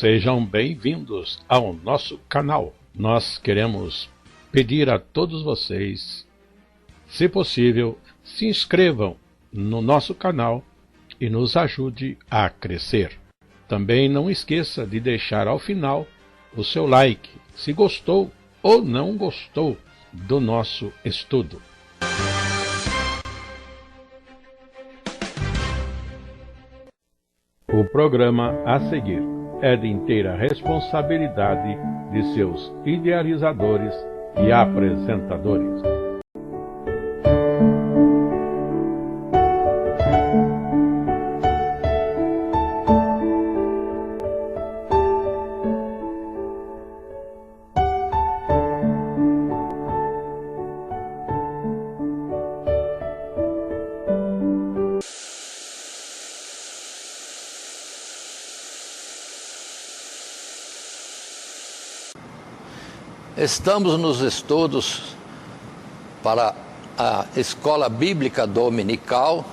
Sejam bem-vindos ao nosso canal. Nós queremos pedir a todos vocês, se possível, se inscrevam no nosso canal e nos ajude a crescer. Também não esqueça de deixar ao final o seu like, se gostou ou não gostou do nosso estudo. O programa a seguir é de inteira responsabilidade de seus idealizadores e apresentadores. Estamos nos estudos para a Escola Bíblica Dominical.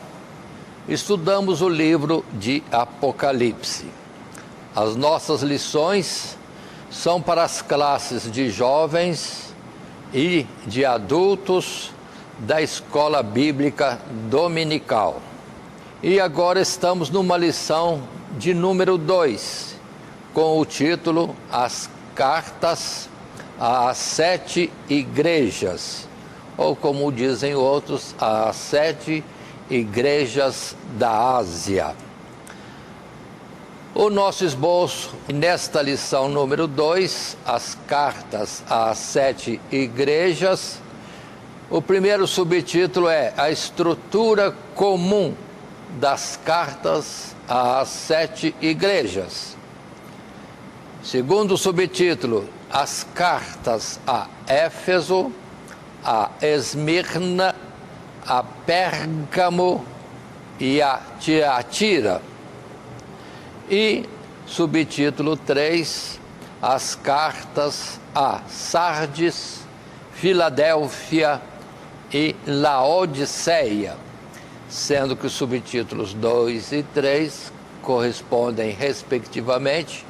Estudamos o livro de Apocalipse. As nossas lições são para as classes de jovens e de adultos da Escola Bíblica Dominical. E agora estamos numa lição de número 2, com o título As Cartas às 7 igrejas, ou como dizem outros, às 7 igrejas da Ásia. O nosso esboço nesta lição número 2, as cartas às 7 igrejas, o primeiro subtítulo é a estrutura comum das cartas às 7 igrejas. Segundo subtítulo, as cartas a Éfeso, a Esmirna, a Pérgamo e a Tiatira. E subtítulo 3, as cartas a Sardes, Filadélfia e Laodiceia, sendo que os subtítulos 2 e 3 correspondem, respectivamente,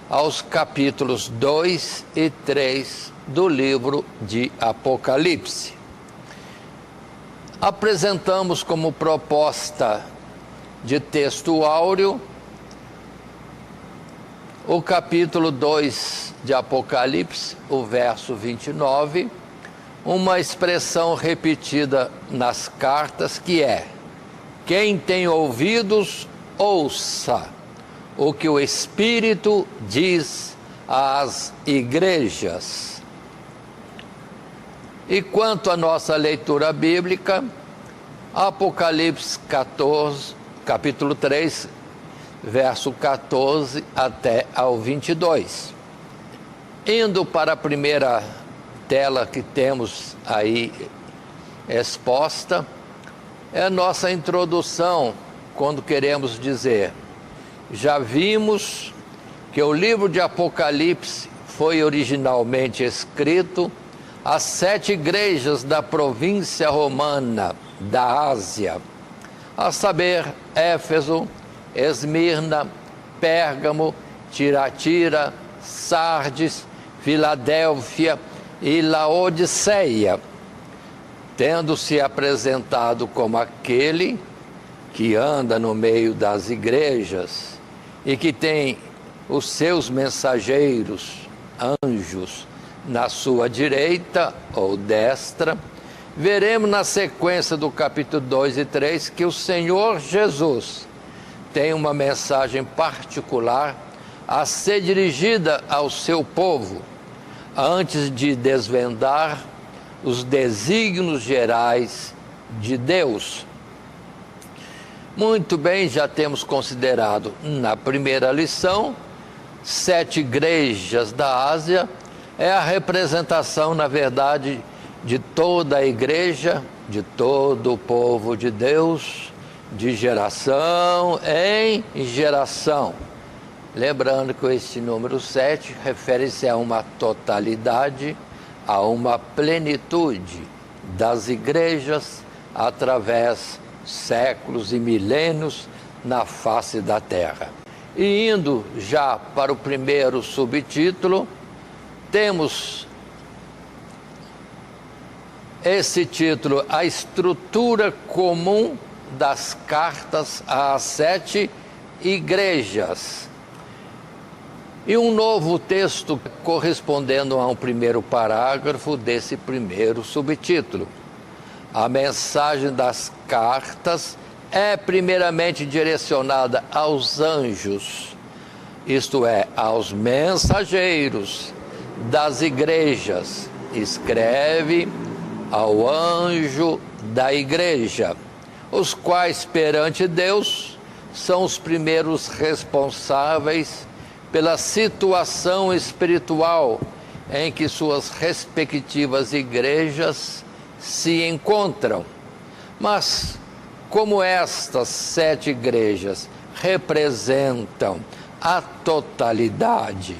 aos capítulos 2 e 3 do livro de Apocalipse. Apresentamos como proposta de texto áureo o capítulo 2 de Apocalipse, o verso 29, uma expressão repetida nas cartas que é: quem tem ouvidos, ouça o que o Espírito diz às igrejas. E quanto à nossa leitura bíblica, Apocalipse 14, capítulo 3, verso 14 até ao 22. Indo para a primeira tela que temos aí exposta, é a nossa introdução, quando queremos dizer: já vimos que o livro de Apocalipse foi originalmente escrito às 7 igrejas da província romana da Ásia, a saber, Éfeso, Esmirna, Pérgamo, Tiatira, Sardes, Filadélfia e Laodiceia, tendo se apresentado como aquele que anda no meio das igrejas e que tem os seus mensageiros, anjos, na sua direita ou destra, veremos na sequência do capítulo 2 e 3 que o Senhor Jesus tem uma mensagem particular a ser dirigida ao seu povo, antes de desvendar os desígnios gerais de Deus. Muito bem, já temos considerado na primeira lição 7 igrejas da Ásia, é a representação, na verdade, de toda a igreja, de todo o povo de Deus, de geração em geração. Lembrando que esse número 7 refere-se a uma totalidade, a uma plenitude das igrejas através séculos e milênios na face da terra. E indo já para o primeiro subtítulo, temos esse título: A estrutura comum das cartas às 7 igrejas. E um novo texto correspondendo ao primeiro parágrafo desse primeiro subtítulo. A mensagem das cartas é primeiramente direcionada aos anjos, isto é, aos mensageiros das igrejas. Escreve ao anjo da igreja, os quais perante Deus são os primeiros responsáveis pela situação espiritual em que suas respectivas igrejas se encontram. Mas, como estas 7 igrejas representam a totalidade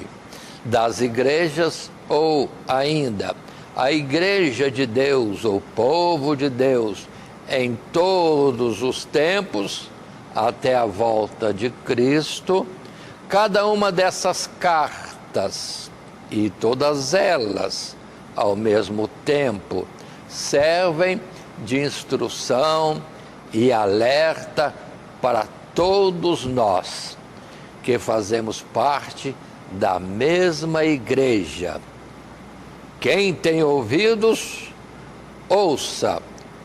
das igrejas, ou ainda a igreja de Deus, ou povo de Deus, em todos os tempos, até a volta de Cristo, cada uma dessas cartas, e todas elas, ao mesmo tempo, servem de instrução e alerta para todos nós, que fazemos parte da mesma igreja. Quem tem ouvidos, ouça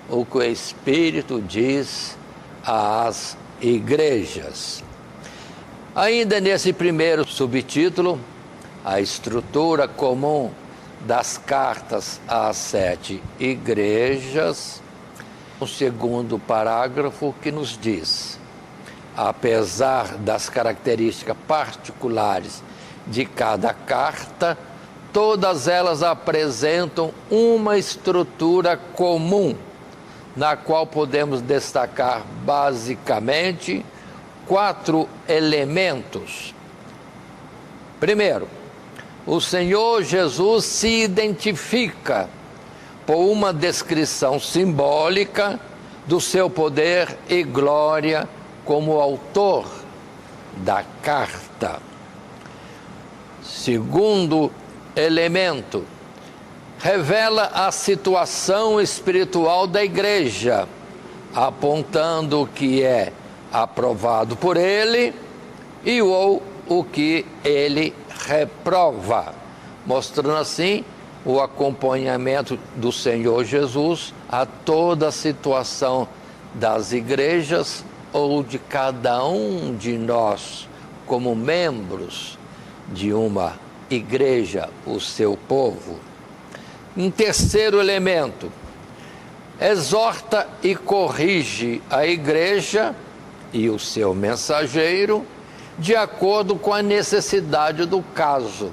o que o Espírito diz às igrejas. Ainda nesse primeiro subtítulo, a estrutura comum das cartas às 7 igrejas, o segundo parágrafo que nos diz: apesar das características particulares de cada carta, todas elas apresentam uma estrutura comum, na qual podemos destacar basicamente 4 elementos. Primeiro, o Senhor Jesus se identifica por uma descrição simbólica do seu poder e glória como autor da carta. Segundo elemento, revela a situação espiritual da igreja, apontando o que é aprovado por ele e ou o que ele reprova, mostrando assim o acompanhamento do Senhor Jesus a toda a situação das igrejas ou de cada um de nós como membros de uma igreja, o seu povo. Um terceiro elemento, exorta e corrige a igreja e o seu mensageiro de acordo com a necessidade do caso.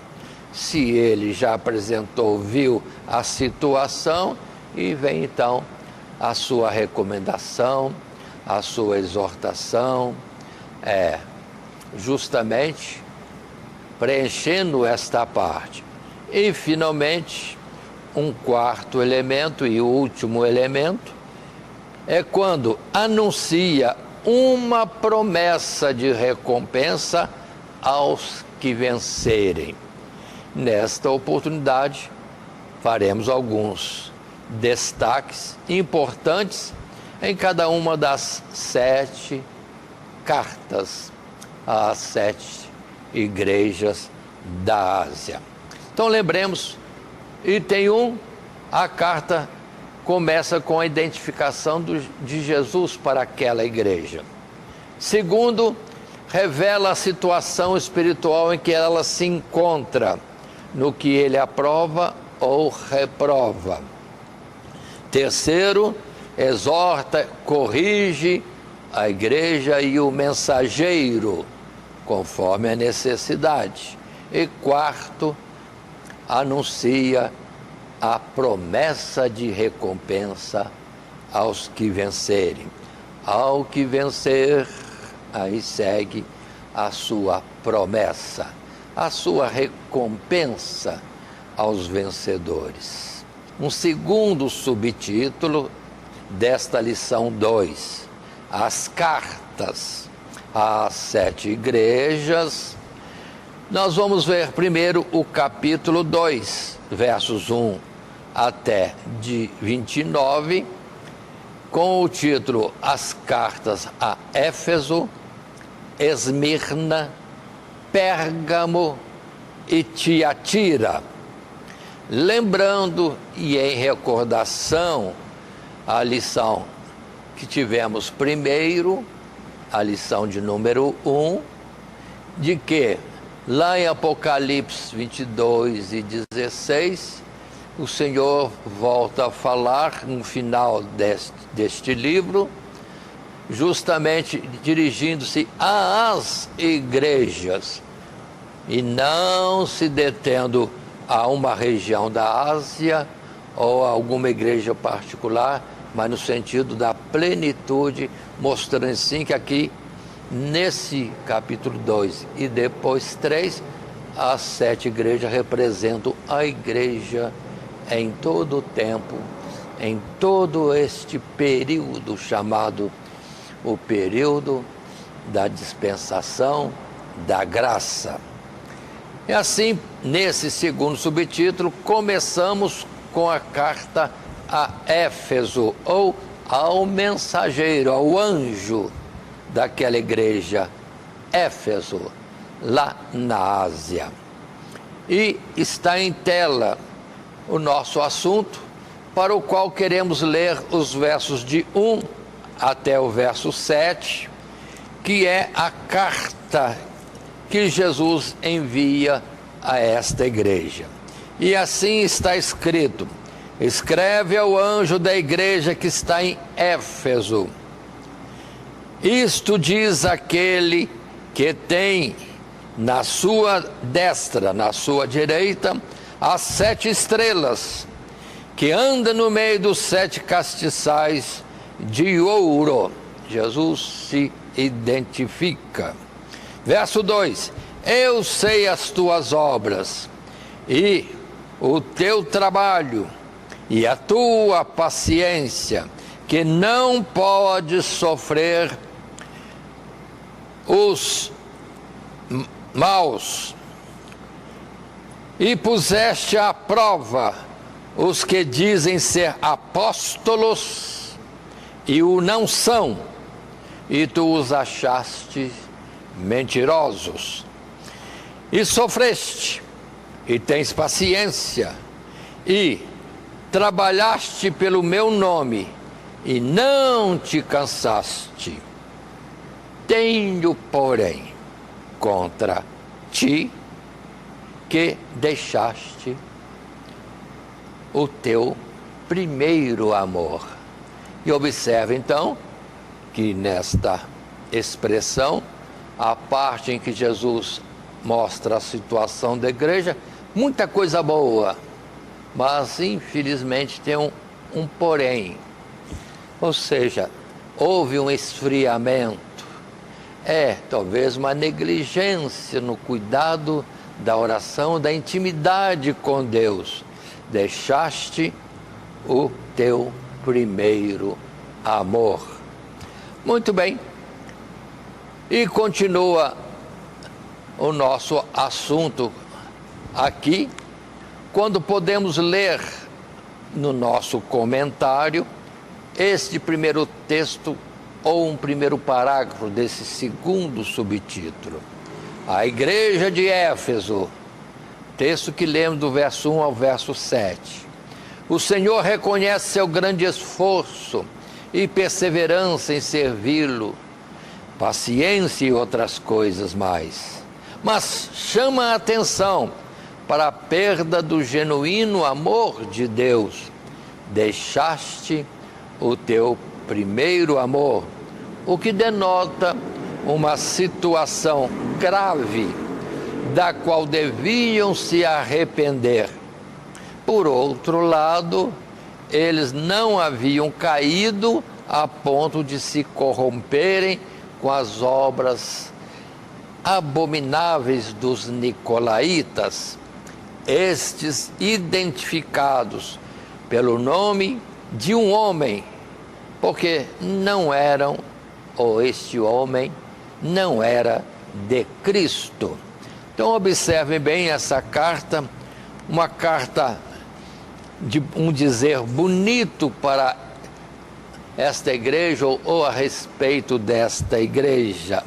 Se ele já apresentou, viu a situação, e vem então a sua recomendação, a sua exortação, justamente preenchendo esta parte. E finalmente, um quarto elemento e último elemento é quando anuncia uma promessa de recompensa aos que vencerem. Nesta oportunidade, faremos alguns destaques importantes em cada uma das 7 cartas às 7 igrejas da Ásia. Então lembremos, item 1, a carta começa com a identificação de Jesus para aquela igreja. Segundo, revela a situação espiritual em que ela se encontra, no que ele aprova ou reprova. Terceiro, exorta, corrige a igreja e o mensageiro, conforme a necessidade. E quarto, anuncia a promessa de recompensa aos que vencerem. Ao que vencer, aí segue a sua promessa, a sua recompensa aos vencedores. Um segundo subtítulo desta lição 2, as cartas às 7 igrejas, nós vamos ver primeiro o capítulo 2, versos 1 até de 29, com o título As Cartas a Éfeso, Esmirna, Pérgamo e Tiatira. Lembrando e em recordação a lição que tivemos primeiro, a lição de número 1, de que lá em Apocalipse 22 e 16, o Senhor volta a falar no final deste livro, justamente dirigindo-se às igrejas e não se detendo a uma região da Ásia ou a alguma igreja particular, mas no sentido da plenitude, mostrando sim que aqui, nesse capítulo 2 e depois 3, as 7 igrejas representam a igreja em todo o tempo, em todo este período chamado o período da dispensação da graça. E assim, nesse segundo subtítulo, começamos com a carta a Éfeso, ou ao mensageiro, ao anjo daquela igreja, Éfeso, lá na Ásia. E está em tela o nosso assunto, para o qual queremos ler os versos de 1 até o verso 7, que é a carta que Jesus envia a esta igreja. E assim está escrito: escreve ao anjo da igreja que está em Éfeso. Isto diz aquele que tem na sua destra, na sua direita, as 7 estrelas, que anda no meio dos 7 castiçais de ouro. Jesus se identifica. Verso 2: eu sei as tuas obras e o teu trabalho e a tua paciência, que não podes sofrer os maus, e puseste à prova os que dizem ser apóstolos e o não são, e tu os achaste mentirosos. E sofreste, e tens paciência, e trabalhaste pelo meu nome, e não te cansaste. Tenho, porém, contra ti que deixaste o teu primeiro amor. E observe então que nesta expressão, a parte em que Jesus mostra a situação da igreja, muita coisa boa, mas infelizmente tem um porém. Ou seja, houve um esfriamento, talvez uma negligência no cuidado da oração, da intimidade com Deus. Deixaste o teu primeiro amor. Muito bem. E continua o nosso assunto aqui, quando podemos ler no nosso comentário este primeiro texto ou um primeiro parágrafo desse segundo subtítulo. A igreja de Éfeso, texto que lemos do verso 1 ao verso 7. O Senhor reconhece seu grande esforço e perseverança em servi-lo, paciência e outras coisas mais. Mas chama a atenção para a perda do genuíno amor de Deus. Deixaste o teu primeiro amor, o que denota uma situação grave da qual deviam se arrepender. Por outro lado, eles não haviam caído a ponto de se corromperem com as obras abomináveis dos nicolaítas, estes identificados pelo nome de um homem, porque não eram, ou este homem não era de Cristo. Então observem bem essa carta, uma carta de um dizer bonito para esta igreja ou a respeito desta igreja.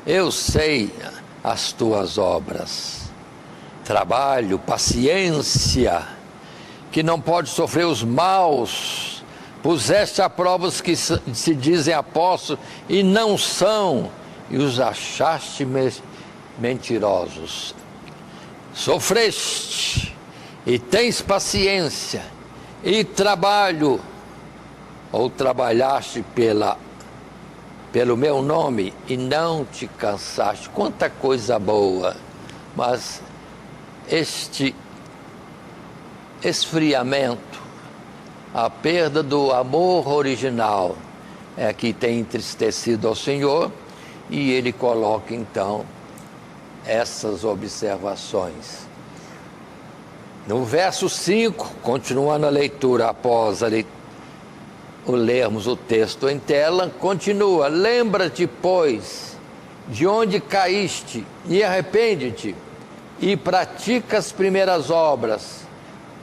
Eu sei as tuas obras, trabalho, paciência, que não pode sofrer os maus, puseste a prova os que se dizem apóstolos e não são, e os achaste mentirosos. Sofreste e tens paciência e trabalho, ou trabalhaste pelo meu nome e não te cansaste. Quanta coisa boa! Mas este esfriamento, a perda do amor original é que tem entristecido ao Senhor, e ele coloca então essas observações. No verso 5, continuando a leitura, após lermos o texto em tela, continua: lembra-te, pois, de onde caíste, e arrepende-te, e pratica as primeiras obras.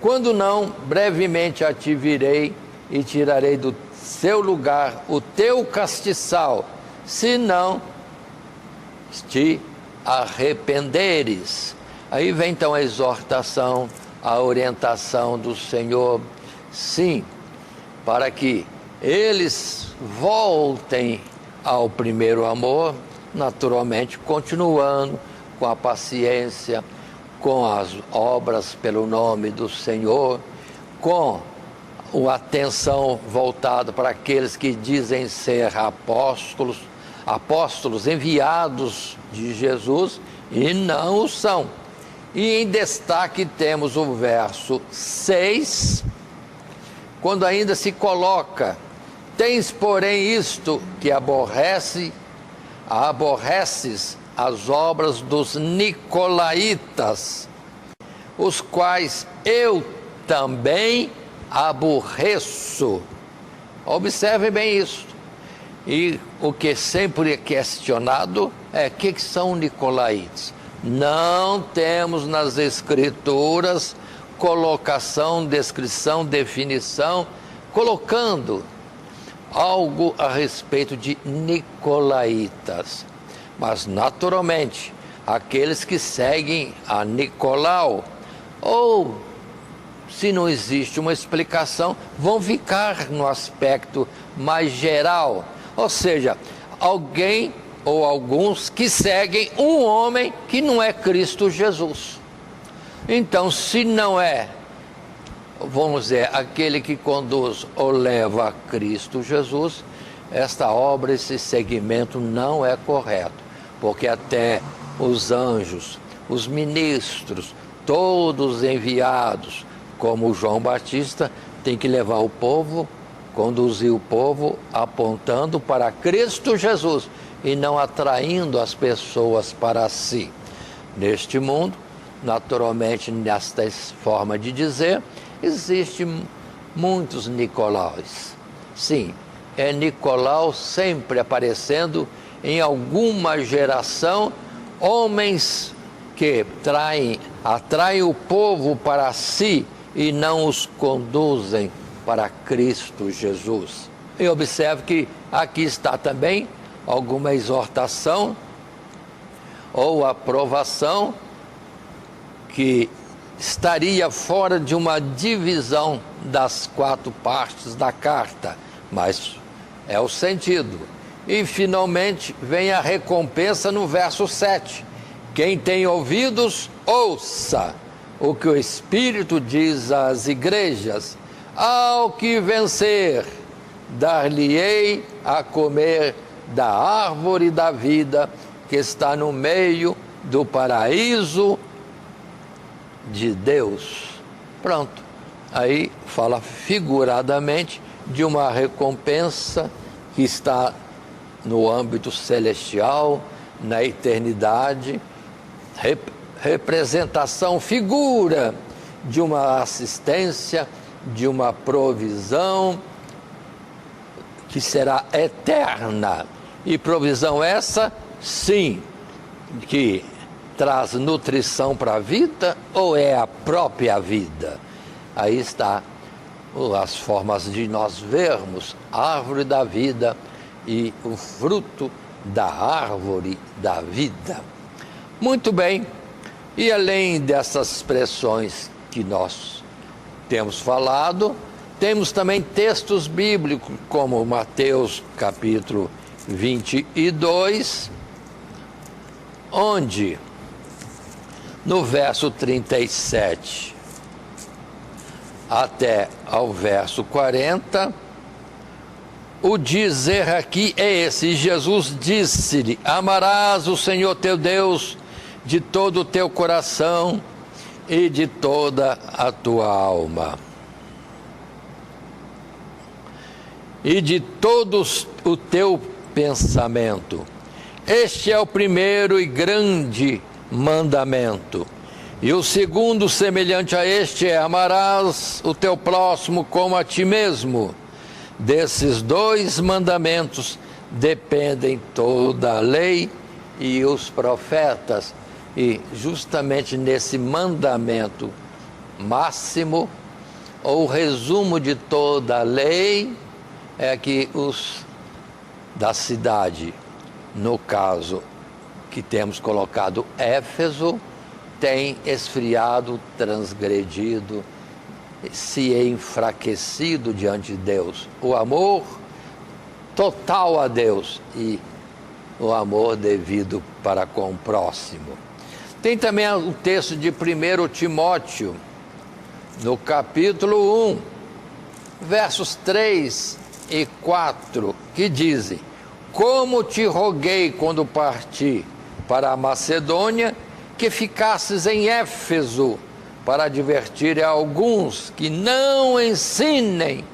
Quando não, brevemente a ti virei, e tirarei do seu lugar o teu castiçal, se não te arrependeres. Aí vem então a exortação, a orientação do Senhor, sim, para que eles voltem ao primeiro amor, naturalmente continuando com a paciência, com as obras pelo nome do Senhor, com a atenção voltada para aqueles que dizem ser apóstolos enviados de Jesus e não o são. E em destaque temos o verso 6, quando ainda se coloca: tens, porém, isto que aborreces as obras dos nicolaítas, os quais eu também aborreço. Observe bem isso. E o que sempre é questionado é: o que são nicolaítas? Não temos nas Escrituras colocação, descrição, definição, colocando algo a respeito de nicolaítas. Mas, naturalmente, aqueles que seguem a Nicolau, ou se não existe uma explicação, vão ficar no aspecto mais geral. Ou seja, alguém ou alguns que seguem um homem que não é Cristo Jesus. Então, se não é, vamos dizer, aquele que conduz ou leva a Cristo Jesus, esta obra, esse segmento não é correto, porque até os anjos, os ministros, todos enviados, como João Batista, tem que levar o povo, conduzir o povo apontando para Cristo Jesus e não atraindo as pessoas para si. Neste mundo, naturalmente, nesta forma de dizer, existem muitos Nicolaus. Sim, é Nicolau sempre aparecendo em alguma geração, homens que atraem o povo para si e não os conduzem para Cristo Jesus. E observe que aqui está também alguma exortação ou aprovação que estaria fora de uma divisão das 4 partes da carta, mas é o sentido. E finalmente vem a recompensa no verso 7. Quem tem ouvidos, ouça o que o Espírito diz às igrejas. Ao que vencer, dar-lhe-ei a comer da árvore da vida que está no meio do paraíso de Deus. Pronto. Aí fala figuradamente de uma recompensa que está no âmbito celestial, na eternidade, representação, figura de uma assistência, de uma provisão que será eterna. E provisão essa, sim, que traz nutrição para a vida ou é a própria vida? Aí está as formas de nós vermos a árvore da vida e o fruto da árvore da vida. Muito bem, e além dessas expressões que nós temos falado, temos também textos bíblicos, como Mateus capítulo 22, onde no verso 37 até ao verso 40, o dizer aqui é esse: Jesus disse-lhe: amarás o Senhor teu Deus de todo o teu coração e de toda a tua alma, e de todo o teu pensamento. Este é o primeiro e grande mandamento. E o segundo, semelhante a este, é: amarás o teu próximo como a ti mesmo. Desses dois mandamentos dependem toda a lei e os profetas. E justamente nesse mandamento máximo, ou resumo de toda a lei, é que os da cidade, no caso que temos colocado Éfeso, tem esfriado, transgredido, se enfraquecido diante de Deus. O amor total a Deus e o amor devido para com o próximo. Tem também o texto de 1 Timóteo, no capítulo 1, versos 3 e 4, que dizem: como te roguei quando parti para a Macedônia, que ficasses em Éfeso, para advertir a alguns que não ensinem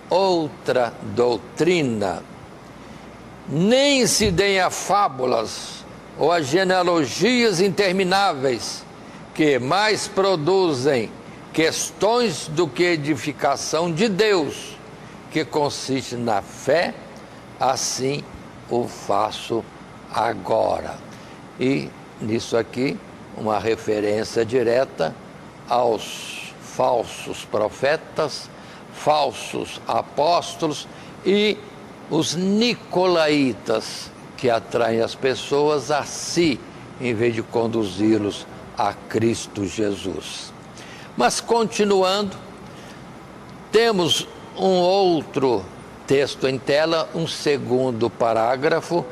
outra doutrina, nem se deem a fábulas ou a genealogias intermináveis, que mais produzem questões do que edificação de Deus, que consiste na fé. Assim o faço agora. E nisso aqui, uma referência direta aos falsos profetas, falsos apóstolos e os nicolaítas, que atraem as pessoas a si, em vez de conduzi-los a Cristo Jesus. Mas continuando, temos um outro texto em tela, um segundo parágrafo,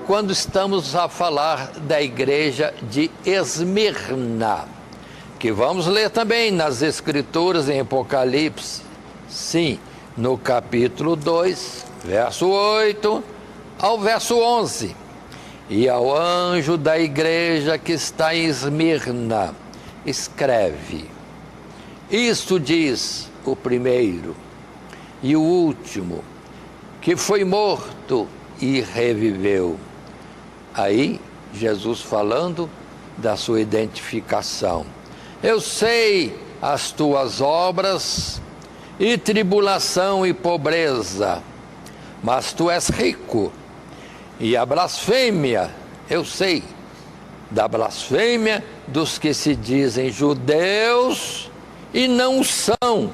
quando estamos a falar da igreja de Esmirna, que vamos ler também nas Escrituras, em Apocalipse, sim, no capítulo 2, verso 8 ao verso 11. E ao anjo da igreja que está em Esmirna, escreve: isto diz o primeiro e o último, que foi morto e reviveu. Aí, Jesus falando da sua identificação: eu sei as tuas obras, e tribulação e pobreza, mas tu és rico. E a blasfêmia, eu sei da blasfêmia dos que se dizem judeus e não são,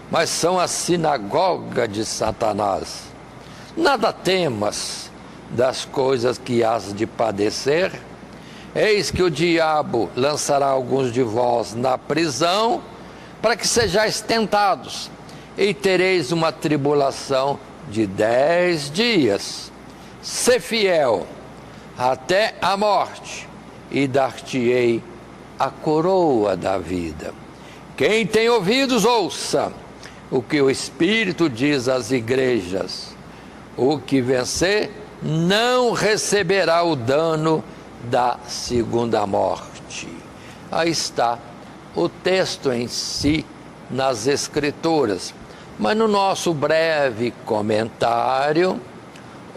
mas são a sinagoga de Satanás. Nada temas das coisas que hás de padecer. Eis que o diabo lançará alguns de vós na prisão, para que sejais tentados, e tereis uma tribulação de 10 dias. Sê fiel até a morte, e dar-te-ei a coroa da vida. Quem tem ouvidos, ouça o que o Espírito diz às igrejas. O que vencer não receberá o dano da segunda morte. Aí está o texto em si nas Escrituras. Mas no nosso breve comentário,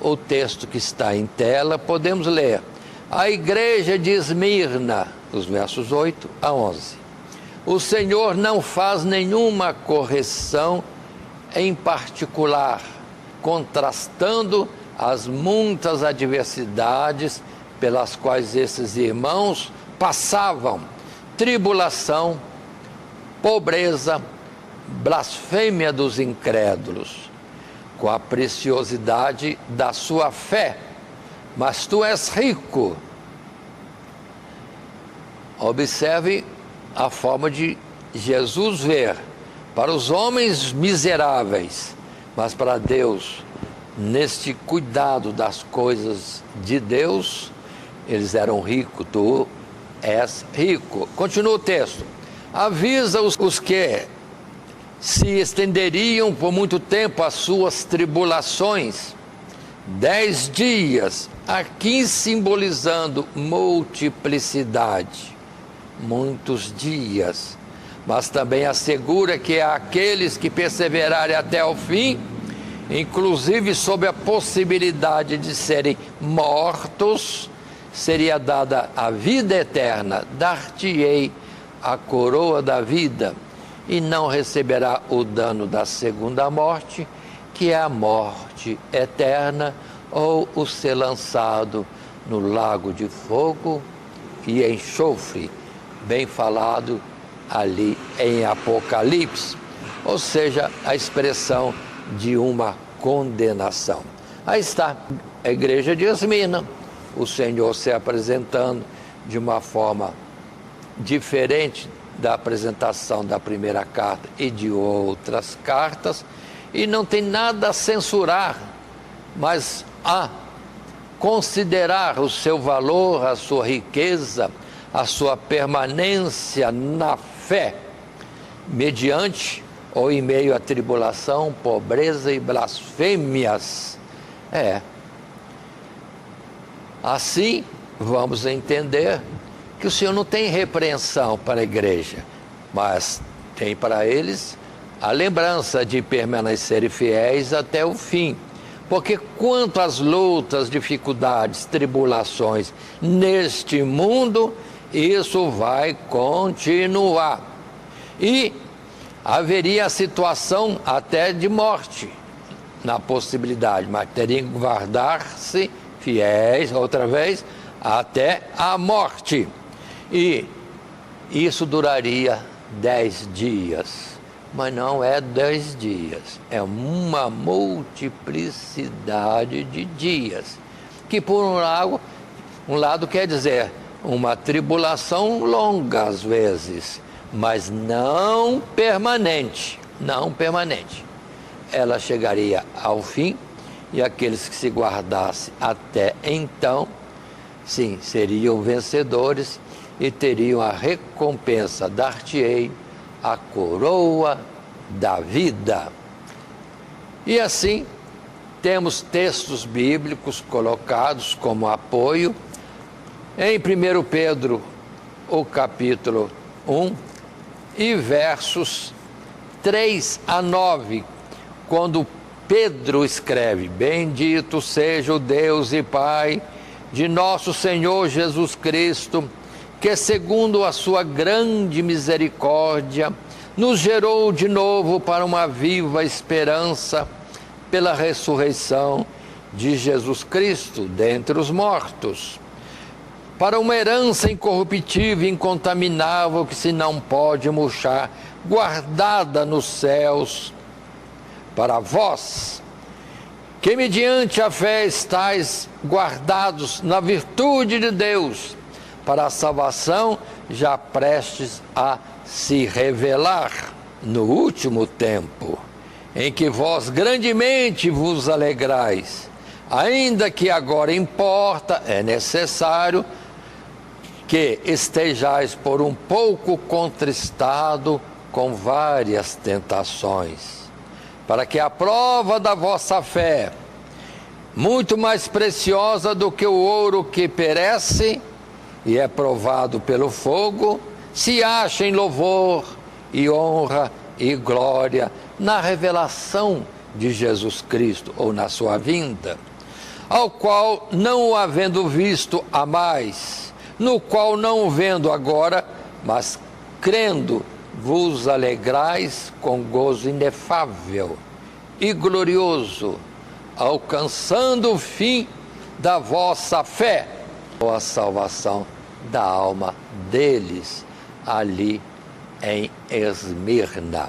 o texto que está em tela, podemos ler: a igreja de Esmirna, os versos 8 a 11. O Senhor não faz nenhuma correção em particular, contrastando as muitas adversidades pelas quais esses irmãos passavam: tribulação, pobreza, blasfêmia dos incrédulos, com a preciosidade da sua fé. Mas tu és rico. Observe a forma de Jesus ver. Para os homens miseráveis, mas para Deus, neste cuidado das coisas de Deus, eles eram ricos. Tu és rico. Continua o texto. Avisa os que se estenderiam por muito tempo as suas tribulações, 10 dias, aqui simbolizando multiplicidade, muitos dias, mas também assegura que àqueles que perseverarem até o fim, inclusive sob a possibilidade de serem mortos, seria dada a vida eterna. Dar-te-ei a coroa da vida, e não receberá o dano da segunda morte, que é a morte eterna, ou o ser lançado no lago de fogo e enxofre, bem falado ali em Apocalipse, ou seja, a expressão de uma condenação. Aí está a igreja de Esmirna, o Senhor se apresentando de uma forma diferente da apresentação da primeira carta e de outras cartas, e não tem nada a censurar, mas a considerar o seu valor, a sua riqueza, a sua permanência na fé, mediante ou em meio à tribulação, pobreza e blasfêmias. Assim, vamos entender que o Senhor não tem repreensão para a igreja, mas tem para eles a lembrança de permanecerem fiéis até o fim. Porque quanto às lutas, dificuldades, tribulações neste mundo, isso vai continuar. E haveria a situação até de morte, na possibilidade, mas teriam que guardar-se fiéis, outra vez, até a morte. E isso duraria 10 dias. Mas não é 10 dias, é uma multiplicidade de dias, que por um lado quer dizer uma tribulação longa às vezes, mas não permanente, Ela chegaria ao fim, e aqueles que se guardassem até então, sim, seriam vencedores e teriam a recompensa. Dar-te-ei a coroa da vida. E assim, temos textos bíblicos colocados como apoio. Em 1 Pedro, o capítulo 1, e versos 3 a 9, quando Pedro escreve: Bendito seja o Deus e Pai de nosso Senhor Jesus Cristo, que segundo a sua grande misericórdia, nos gerou de novo para uma viva esperança pela ressurreição de Jesus Cristo dentre os mortos, para uma herança incorruptível e incontaminável que se não pode murchar, guardada nos céus, para vós, que mediante a fé estáis guardados na virtude de Deus, para a salvação já prestes a se revelar no último tempo, em que vós grandemente vos alegrais, ainda que agora importa, é necessário que estejais por um pouco contristado com várias tentações, para que a prova da vossa fé, muito mais preciosa do que o ouro que perece e é provado pelo fogo, se acha em louvor e honra e glória na revelação de Jesus Cristo, ou na sua vinda, ao qual, não o havendo visto a mais, no qual não o vendo agora, mas crendo, vos alegrais com gozo inefável e glorioso, alcançando o fim da vossa fé, ou a salvação da alma deles, ali em Esmirna.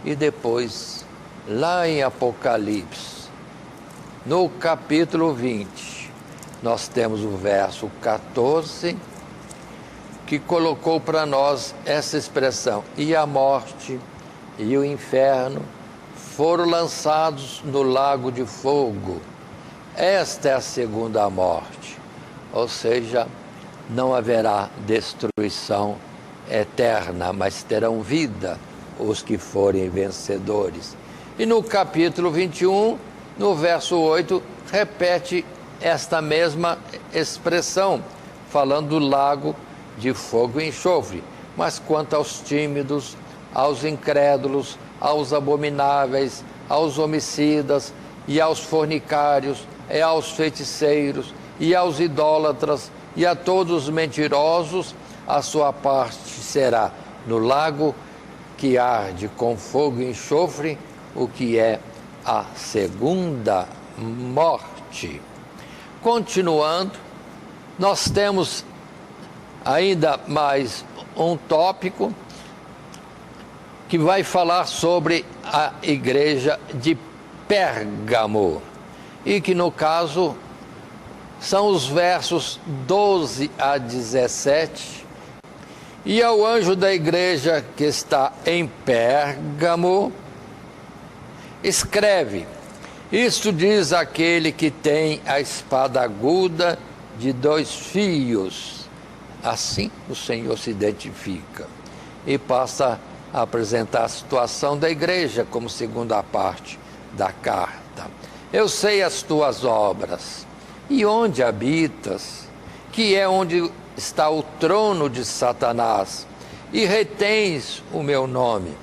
E depois, lá em Apocalipse, no capítulo 20, nós temos o verso 14, que colocou para nós essa expressão: e a morte e o inferno foram lançados no lago de fogo. Esta é a segunda morte, ou seja, não haverá destruição eterna, mas terão vida os que forem vencedores. E no capítulo 21, no verso 8, repete esta mesma expressão, falando do lago de fogo e enxofre. Mas quanto aos tímidos, aos incrédulos, aos abomináveis, aos homicidas e aos fornicários, e aos feiticeiros e aos idólatras e a todos os mentirosos, a sua parte será no lago que arde com fogo e enxofre, o que é a segunda morte. Continuando, nós temos ainda mais um tópico que vai falar sobre a igreja de Pérgamo, e que no caso são os versos 12 a 17. E ao anjo da igreja que está em Pérgamo, escreve: isto diz aquele que tem a espada aguda de 2 fios. Assim o Senhor se identifica e passa a apresentar a situação da igreja como segunda parte da carta. Eu sei as tuas obras, e onde habitas, que é onde está o trono de Satanás, e retens o meu nome,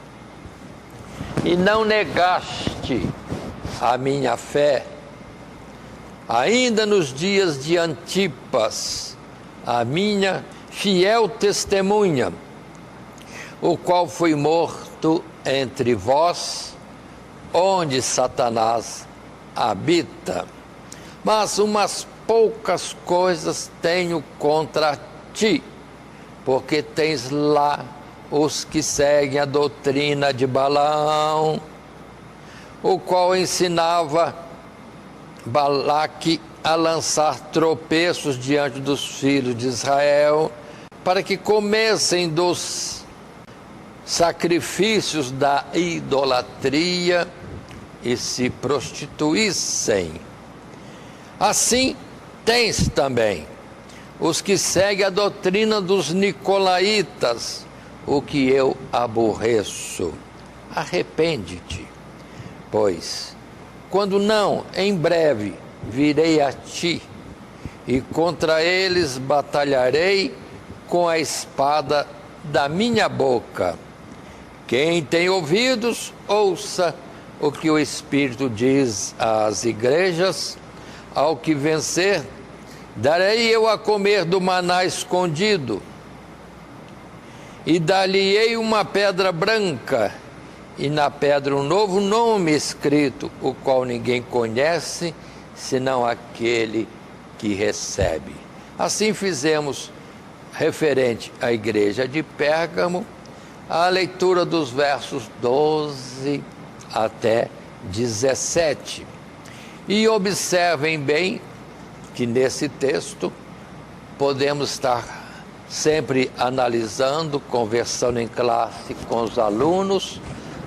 e não negaste a minha fé, ainda nos dias de Antipas, a minha fiel testemunha, o qual foi morto entre vós, onde Satanás habita. Mas umas poucas coisas tenho contra ti, porque tens lá os que seguem a doutrina de Balaão, o qual ensinava Balaque a lançar tropeços diante dos filhos de Israel, para que comessem dos sacrifícios da idolatria e se prostituíssem. Assim tens também os que seguem a doutrina dos nicolaítas, o que eu aborreço. Arrepende-te, pois, quando não, em breve virei a ti, e contra eles batalharei com a espada da minha boca. Quem tem ouvidos, ouça o que o Espírito diz às igrejas. Ao que vencer, darei eu a comer do maná escondido, e dar-lhe-ei uma pedra branca, e na pedra um novo nome escrito, o qual ninguém conhece, senão aquele que recebe. Assim fizemos, referente à igreja de Pérgamo, a leitura dos versos 12 até 17. E observem bem que nesse texto podemos estar sempre analisando, conversando em classe com os alunos,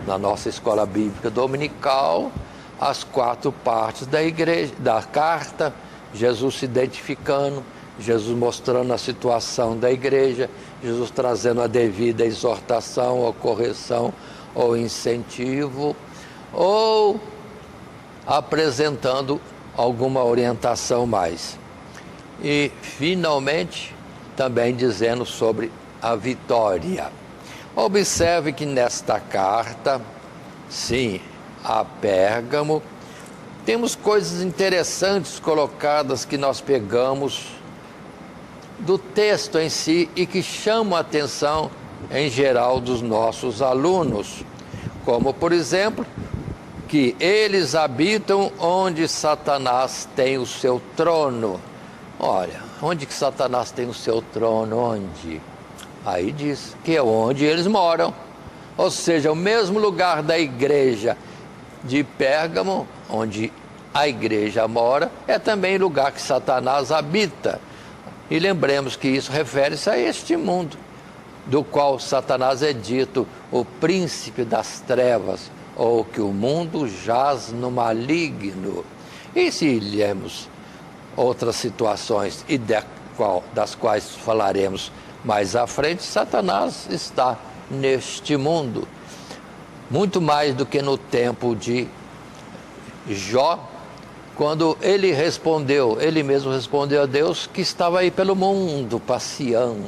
na nossa escola bíblica dominical, as 4 partes da igreja, da carta, Jesus se identificando, Jesus mostrando a situação da igreja, Jesus trazendo a devida exortação ou correção ou incentivo, ou apresentando alguma orientação mais. E, finalmente, também dizendo sobre a vitória. Observe que nesta carta, sim, a Pérgamo, temos coisas interessantes colocadas que nós pegamos do texto em si e que chamam a atenção, em geral, dos nossos alunos. Como, por exemplo, que eles habitam onde Satanás tem o seu trono. Olha, onde que Satanás tem o seu trono? Onde? Aí diz que é onde eles moram. Ou seja, o mesmo lugar da igreja de Pérgamo, onde a igreja mora, é também lugar que Satanás habita. E lembremos que isso refere-se a este mundo, do qual Satanás é dito o príncipe das trevas, ou que o mundo jaz no maligno. E se lemos outras situações, e das quais falaremos mais à frente, Satanás está neste mundo, muito mais do que no tempo de Jó, quando ele mesmo respondeu a Deus que estava aí pelo mundo, passeando.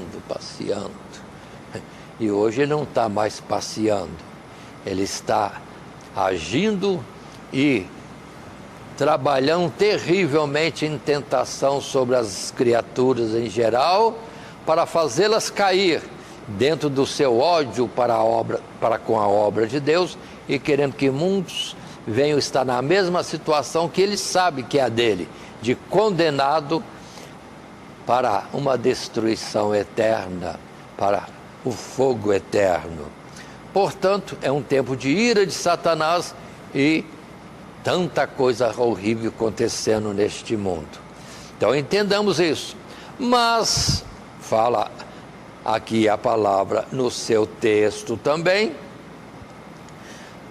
E hoje ele não está mais passeando, ele está agindo e trabalhando terrivelmente em tentação sobre as criaturas em geral, para fazê-las cair dentro do seu ódio para com a obra de Deus, e querendo que muitos venham estar na mesma situação que ele sabe que é a dele, de condenado para uma destruição eterna, para o fogo eterno. Portanto, é um tempo de ira de Satanás e tanta coisa horrível acontecendo neste mundo. Então entendamos isso. Mas fala aqui a palavra no seu texto também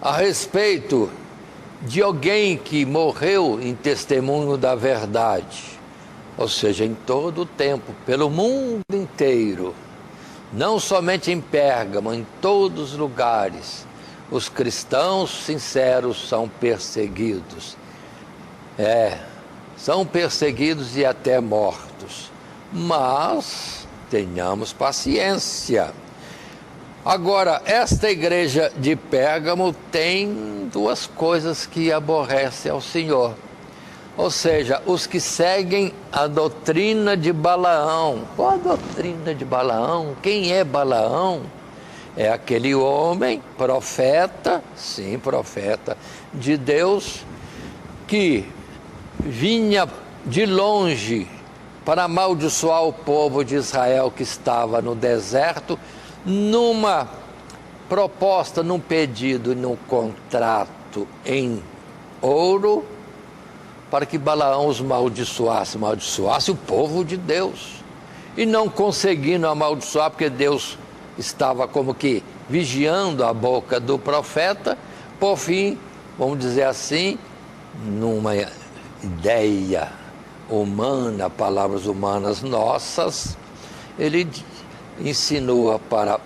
a respeito de alguém que morreu em testemunho da verdade, ou seja, em todo o tempo, pelo mundo inteiro, não somente em Pérgamo, em todos os lugares, os cristãos sinceros são perseguidos. São perseguidos e até mortos. Mas tenhamos paciência. Agora, esta igreja de Pérgamo tem duas coisas que aborrecem ao Senhor. Ou seja, os que seguem a doutrina de Balaão. Qual a doutrina de Balaão? Quem é Balaão? É aquele homem, profeta, sim, profeta de Deus, que vinha de longe para amaldiçoar o povo de Israel que estava no deserto, numa proposta, num pedido, num contrato em ouro, para que Balaão os amaldiçoasse o povo de Deus. E não conseguindo amaldiçoar, porque Deus estava como que vigiando a boca do profeta, por fim, vamos dizer assim, numa ideia humana, palavras humanas nossas, ele insinua para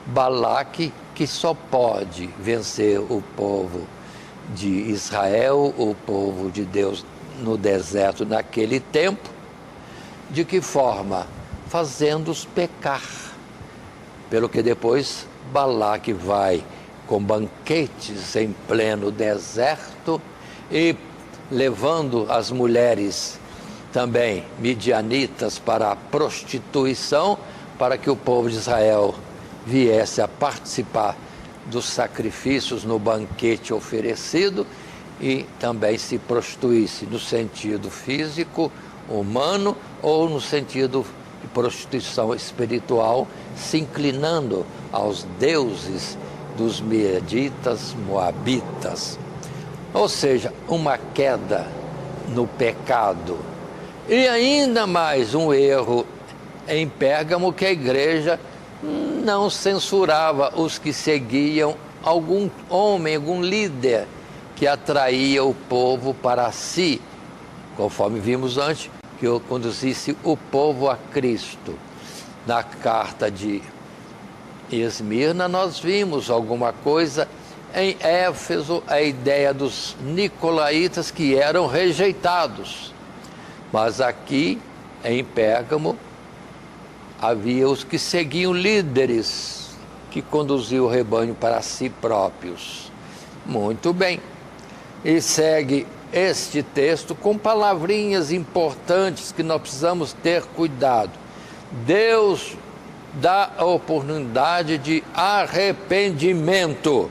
Balaque que só pode vencer o povo de Israel, o povo de Deus no deserto naquele tempo. De que forma? Fazendo-os pecar. Pelo que depois Balaque vai com banquetes em pleno deserto e levando as mulheres também midianitas para a prostituição, para que o povo de Israel viesse a participar dos sacrifícios no banquete oferecido e também se prostituísse no sentido físico, humano, ou no sentido de prostituição espiritual, se inclinando aos deuses dos Meditas, Moabitas. Ou seja, uma queda no pecado. E ainda mais um erro em Pérgamo, que a igreja não censurava os que seguiam algum homem, algum líder que atraía o povo para si, conforme vimos antes, que conduzisse o povo a Cristo. Na carta de Esmirna nós vimos alguma coisa. Em Éfeso, a ideia dos nicolaítas que eram rejeitados. Mas aqui, em Pérgamo, havia os que seguiam líderes que conduziam o rebanho para si próprios. Muito bem. E segue este texto com palavrinhas importantes que nós precisamos ter cuidado. Deus dá a oportunidade de arrependimento.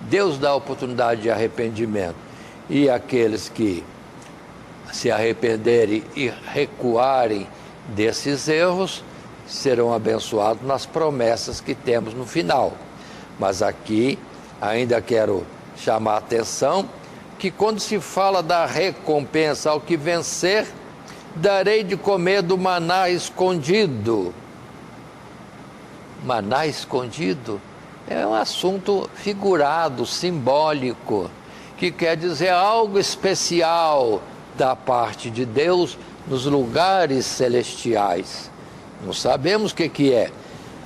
Deus dá oportunidade de arrependimento. E aqueles que se arrependerem e recuarem desses erros, serão abençoados nas promessas que temos no final. Mas aqui, ainda quero chamar a atenção, que quando se fala da recompensa ao que vencer, darei de comer do maná escondido. Maná escondido é um assunto figurado, simbólico, que quer dizer algo especial da parte de Deus nos lugares celestiais. Não sabemos o que é.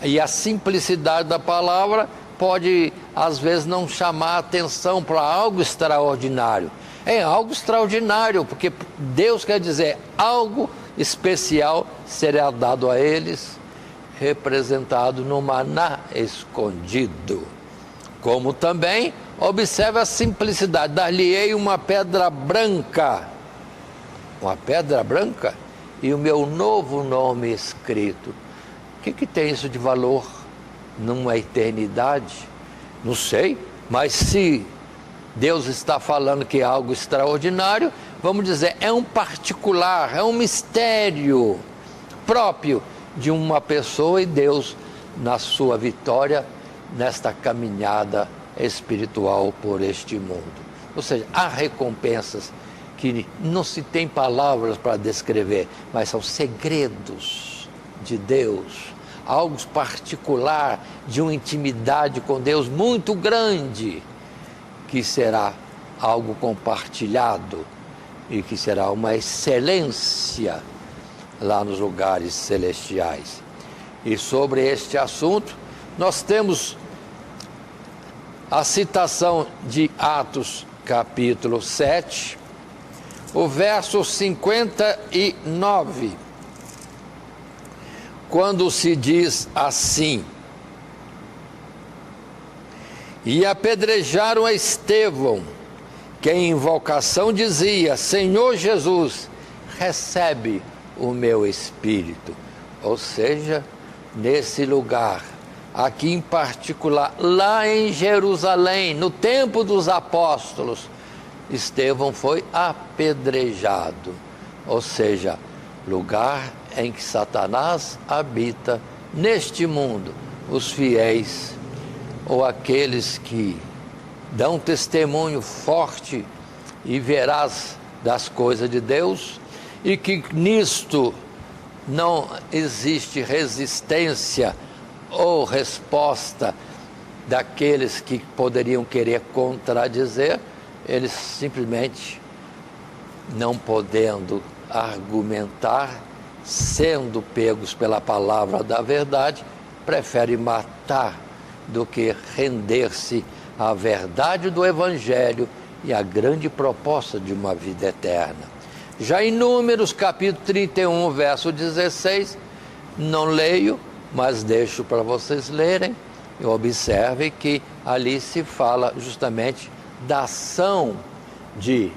E a simplicidade da palavra pode, às vezes, não chamar a atenção para algo extraordinário. É algo extraordinário, porque Deus quer dizer algo especial será dado a eles, representado no maná escondido. Como também, observe a simplicidade, dar-lhe-ei uma pedra branca. Uma pedra branca? E o meu novo nome escrito. O que tem isso de valor numa eternidade? Não sei, mas se Deus está falando que é algo extraordinário, vamos dizer, é um particular, é um mistério próprio de uma pessoa e Deus na sua vitória nesta caminhada espiritual por este mundo. Ou seja, há recompensas que não se tem palavras para descrever, mas são segredos de Deus, algo particular de uma intimidade com Deus muito grande, que será algo compartilhado e que será uma excelência lá nos lugares celestiais. E sobre este assunto, nós temos a citação de Atos capítulo 7, o verso 59, quando se diz assim: e apedrejaram a Estevão, que em invocação dizia: Senhor Jesus, recebe o meu espírito. Ou seja, nesse lugar, aqui em particular, lá em Jerusalém, no tempo dos apóstolos, Estevão foi apedrejado. Ou seja, lugar em que Satanás habita neste mundo. Os fiéis, ou aqueles que dão testemunho forte e veraz das coisas de Deus, e que nisto não existe resistência ou resposta daqueles que poderiam querer contradizer, eles simplesmente, não podendo argumentar, sendo pegos pela palavra da verdade, preferem matar do que render-se à verdade do Evangelho e à grande proposta de uma vida eterna. Já em Números, capítulo 31, verso 16, não leio, mas deixo para vocês lerem, e observem que ali se fala justamente da ação de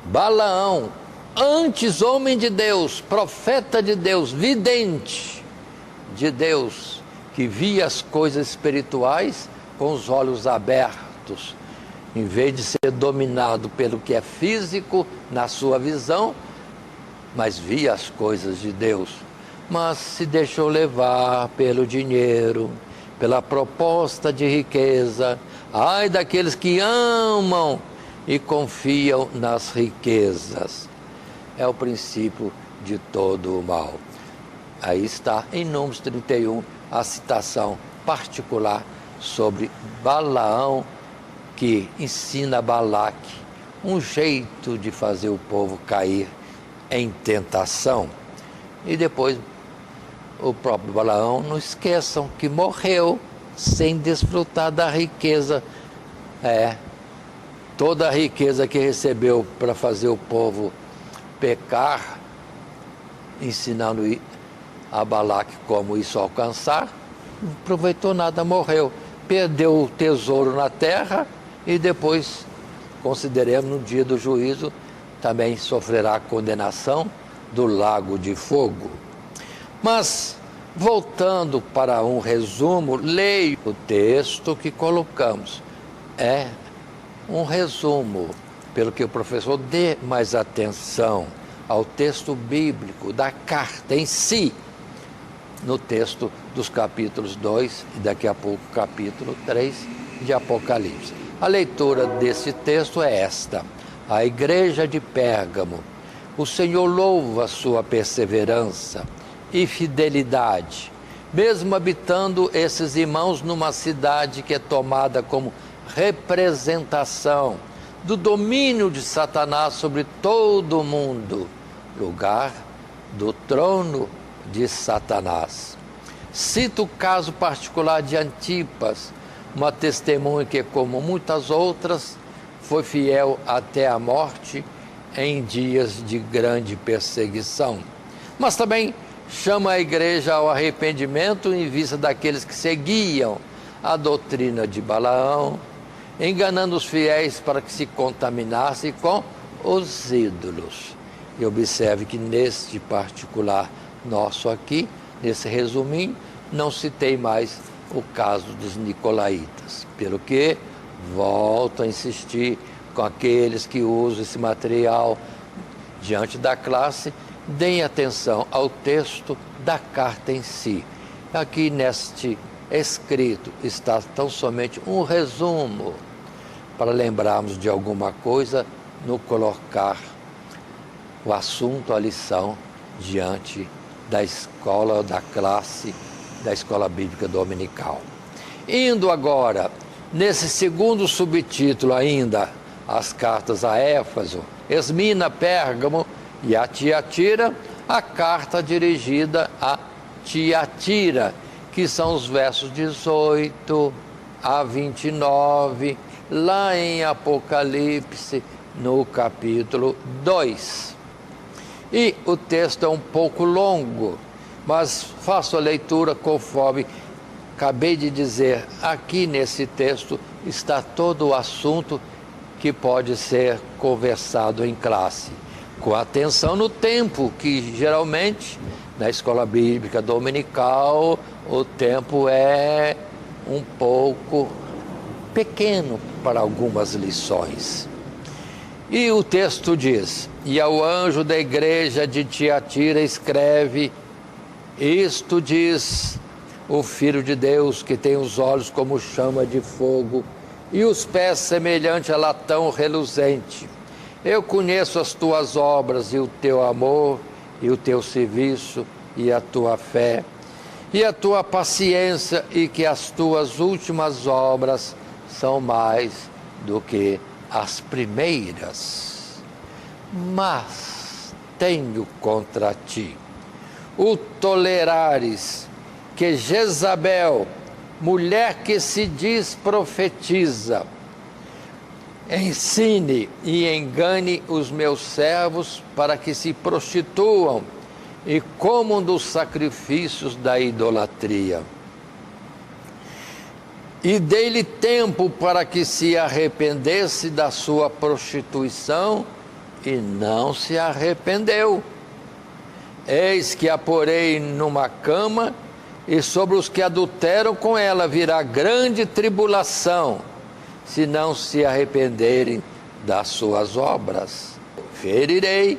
Balaão, antes homem de Deus, profeta de Deus, vidente de Deus, que via as coisas espirituais com os olhos abertos, em vez de ser dominado pelo que é físico na sua visão, mas via as coisas de Deus, mas se deixou levar pelo dinheiro, pela proposta de riqueza. Ai daqueles que amam e confiam nas riquezas. É o princípio de todo o mal. Aí está em Números 31 a citação particular sobre Balaão, que ensina Balaque um jeito de fazer o povo cair em tentação. E depois o próprio Balaão, não esqueçam que morreu sem desfrutar da riqueza. Toda a riqueza que recebeu para fazer o povo pecar, ensinando a Balaque como isso alcançar, não aproveitou nada, morreu. Perdeu o tesouro na terra e depois, consideremos no dia do juízo, também sofrerá a condenação do lago de fogo. Mas, voltando para um resumo, leio o texto que colocamos. É um resumo, pelo que o professor dê mais atenção ao texto bíblico da carta em si, no texto dos capítulos 2 e daqui a pouco capítulo 3 de Apocalipse. A leitura desse texto é esta: a igreja de Pérgamo, o Senhor louva sua perseverança e fidelidade, mesmo habitando esses irmãos numa cidade que é tomada como representação do domínio de Satanás sobre todo o mundo, lugar do trono de Satanás. Cito o caso particular de Antipas, uma testemunha que, como muitas outras, foi fiel até a morte em dias de grande perseguição. Mas também chama a igreja ao arrependimento em vista daqueles que seguiam a doutrina de Balaão, enganando os fiéis para que se contaminassem com os ídolos. E observe que neste particular nosso aqui, nesse resuminho, não citei mais o caso dos nicolaítas, pelo que volto a insistir com aqueles que usam esse material diante da classe, deem atenção ao texto da carta em si. Aqui neste escrito está tão somente um resumo, para lembrarmos de alguma coisa no colocar o assunto, a lição, diante da escola, da classe, da escola bíblica dominical. Indo agora, nesse segundo subtítulo ainda, as cartas a Éfeso, Esmina, Pérgamo e a Tiatira, a carta dirigida a Tiatira, que são os versos 18 a 29, lá em Apocalipse, no capítulo 2. E o texto é um pouco longo, mas faço a leitura conforme acabei de dizer. Aqui nesse texto está todo o assunto que pode ser conversado em classe, com atenção no tempo, que geralmente na escola bíblica dominical o tempo é um pouco pequeno para algumas lições. E o texto diz: e ao anjo da igreja de Tiatira escreve: isto diz o Filho de Deus, que tem os olhos como chama de fogo e os pés semelhante a latão reluzente. Eu conheço as tuas obras e o teu amor e o teu serviço e a tua fé e a tua paciência, e que as tuas últimas obras são mais do que as primeiras. Mas tenho contra ti o tolerares que Jezabel, mulher que se diz profetiza, ensine e engane os meus servos para que se prostituam e comam dos sacrifícios da idolatria. E dei-lhe tempo para que se arrependesse da sua prostituição, e não se arrependeu. Eis que a porei numa cama, e sobre os que adulteram com ela virá grande tribulação, se não se arrependerem das suas obras. Ferirei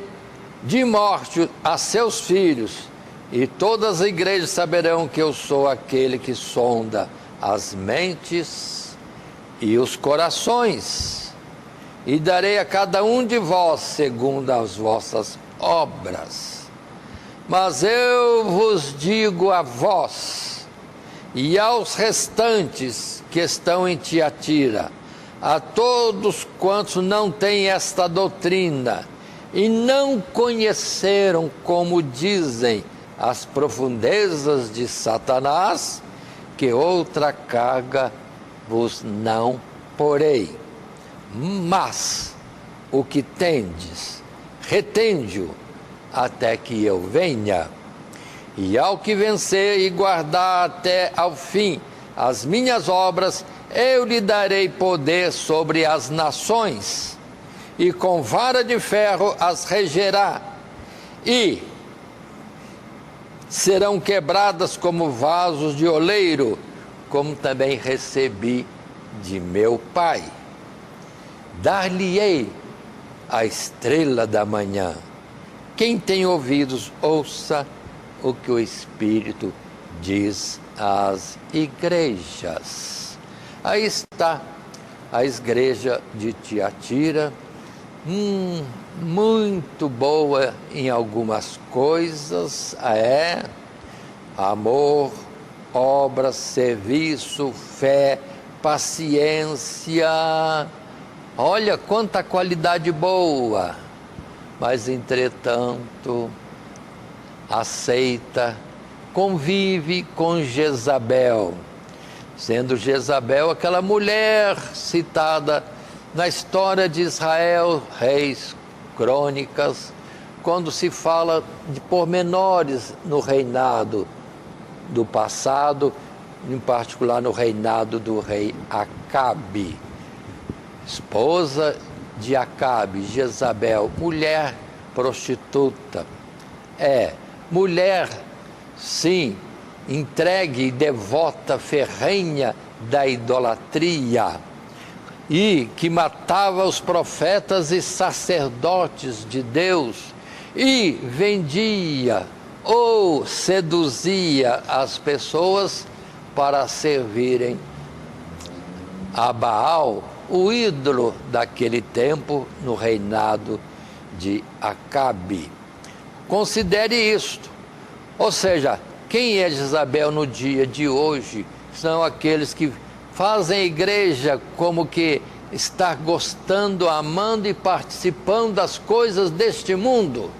de morte a seus filhos, e todas as igrejas saberão que eu sou aquele que sonda as mentes e os corações, e darei a cada um de vós segundo as vossas obras. Mas eu vos digo a vós e aos restantes que estão em Tiatira, a todos quantos não têm esta doutrina e não conheceram, como dizem, as profundezas de Satanás, que outra carga vos não porei. Mas o que tendes, retende-o até que eu venha. E ao que vencer e guardar até ao fim as minhas obras, eu lhe darei poder sobre as nações, e com vara de ferro as regerá, e serão quebradas como vasos de oleiro, como também recebi de meu Pai. dar-lhe-ei a estrela da manhã. Quem tem ouvidos, ouça o que o Espírito diz às igrejas. Aí está a igreja de Tiatira, muito boa em algumas coisas, amor, obra, serviço, fé, paciência, olha quanta qualidade boa, mas entretanto aceita, convive com Jezabel, sendo Jezabel aquela mulher citada na história de Israel, Reis, Crônicas, quando se fala de pormenores no reinado do passado, em particular no reinado do rei Acabe. Esposa de Acabe, Jezabel, mulher prostituta, mulher, sim, entregue e devota ferrenha da idolatria, e que matava os profetas e sacerdotes de Deus, e vendia ou seduzia as pessoas para servirem a Baal, o ídolo daquele tempo no reinado de Acabe. Considere isto, ou seja, quem é Jezabel no dia de hoje? São aqueles que fazem a igreja como que está gostando, amando e participando das coisas deste mundo.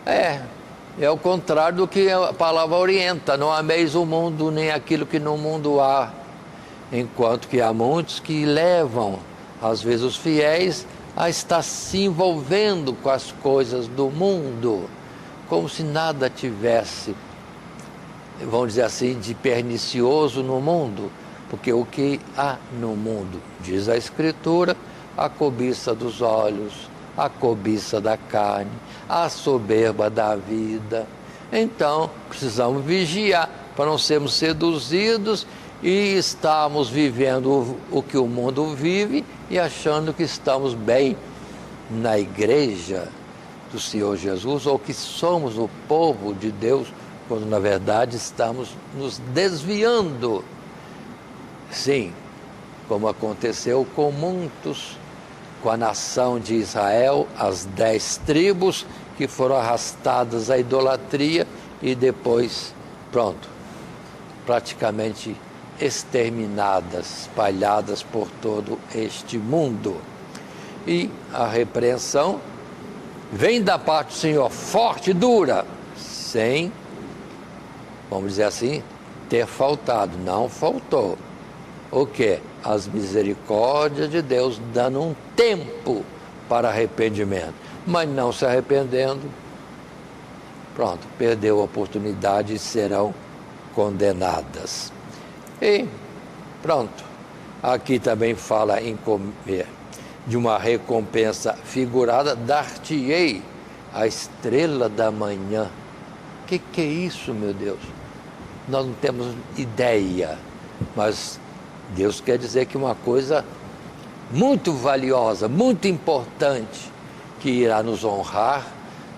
É o contrário do que a palavra orienta: não ameis o mundo nem aquilo que no mundo há. Enquanto que há muitos que levam, às vezes, os fiéis a estar se envolvendo com as coisas do mundo, como se nada tivesse, vamos dizer assim, de pernicioso no mundo, porque o que há no mundo, diz a Escritura, a cobiça dos olhos, a cobiça da carne, a soberba da vida. Então, precisamos vigiar para não sermos seduzidos e estarmos vivendo o que o mundo vive e achando que estamos bem na igreja do Senhor Jesus, ou que somos o povo de Deus, quando na verdade estamos nos desviando. Sim, como aconteceu com muitos, com a nação de Israel, as 10 tribos que foram arrastadas à idolatria e depois, praticamente exterminadas, espalhadas por todo este mundo. E a repreensão vem da parte do Senhor, forte e dura, sem, vamos dizer assim, ter faltado. Não faltou. O quê? As misericórdias de Deus, dando um tempo para arrependimento. Mas não se arrependendo, perdeu a oportunidade e serão condenadas. E aqui também fala em comer de uma recompensa figurada: dar-te-ei a estrela da manhã. Que é isso, meu Deus? Nós não temos ideia, mas Deus quer dizer que uma coisa muito valiosa, muito importante, que irá nos honrar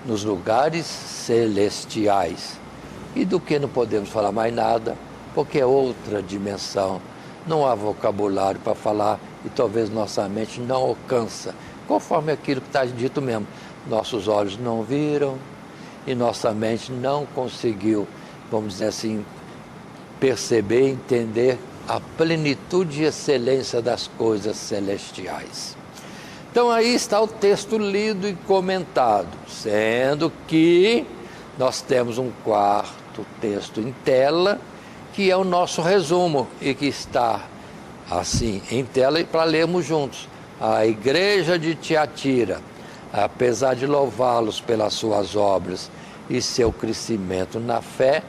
nos lugares celestiais. E do que não podemos falar mais nada, porque é outra dimensão. Não há vocabulário para falar e talvez nossa mente não alcança, conforme aquilo que está dito mesmo. Nossos olhos não viram e nossa mente não conseguiu, vamos dizer assim, perceber, entender a plenitude e excelência das coisas celestiais. Então aí está o texto lido e comentado, sendo que nós temos um quarto texto em tela, que é o nosso resumo e que está assim em tela e para lermos juntos. A igreja de Tiatira, apesar de louvá-los pelas suas obras e seu crescimento na fé,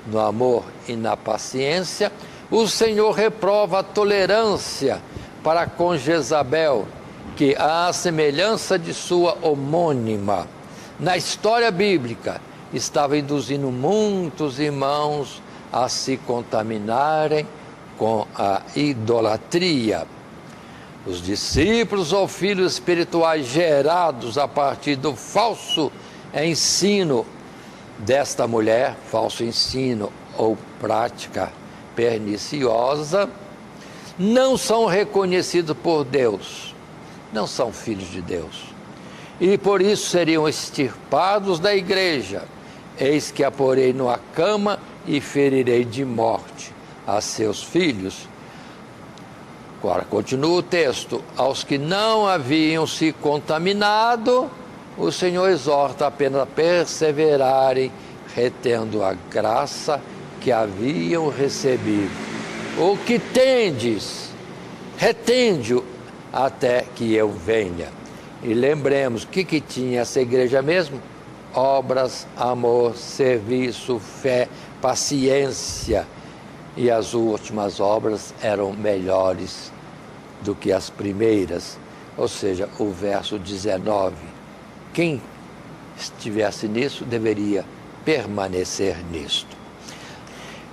no amor e na paciência, o Senhor reprova a tolerância para com Jezabel, que, à semelhança de sua homônima, na história bíblica, estava induzindo muitos irmãos a se contaminarem com a idolatria. Os discípulos ou filhos espirituais gerados a partir do falso ensino desta mulher, falso ensino ou prática perniciosa, não são reconhecidos por Deus, não são filhos de Deus, e por isso seriam extirpados da igreja. Eis que a porei numa cama e ferirei de morte a seus filhos. Agora, continua o texto. Aos que não haviam se contaminado, o Senhor exorta apenas a perseverarem, retendo a graça que haviam recebido. O que tendes, retende-o até que eu venha. E lembremos, o que tinha essa igreja mesmo? Obras, amor, serviço, fé, paciência. E as últimas obras eram melhores do que as primeiras. Ou seja, o verso 19. Quem estivesse nisso deveria permanecer nisto.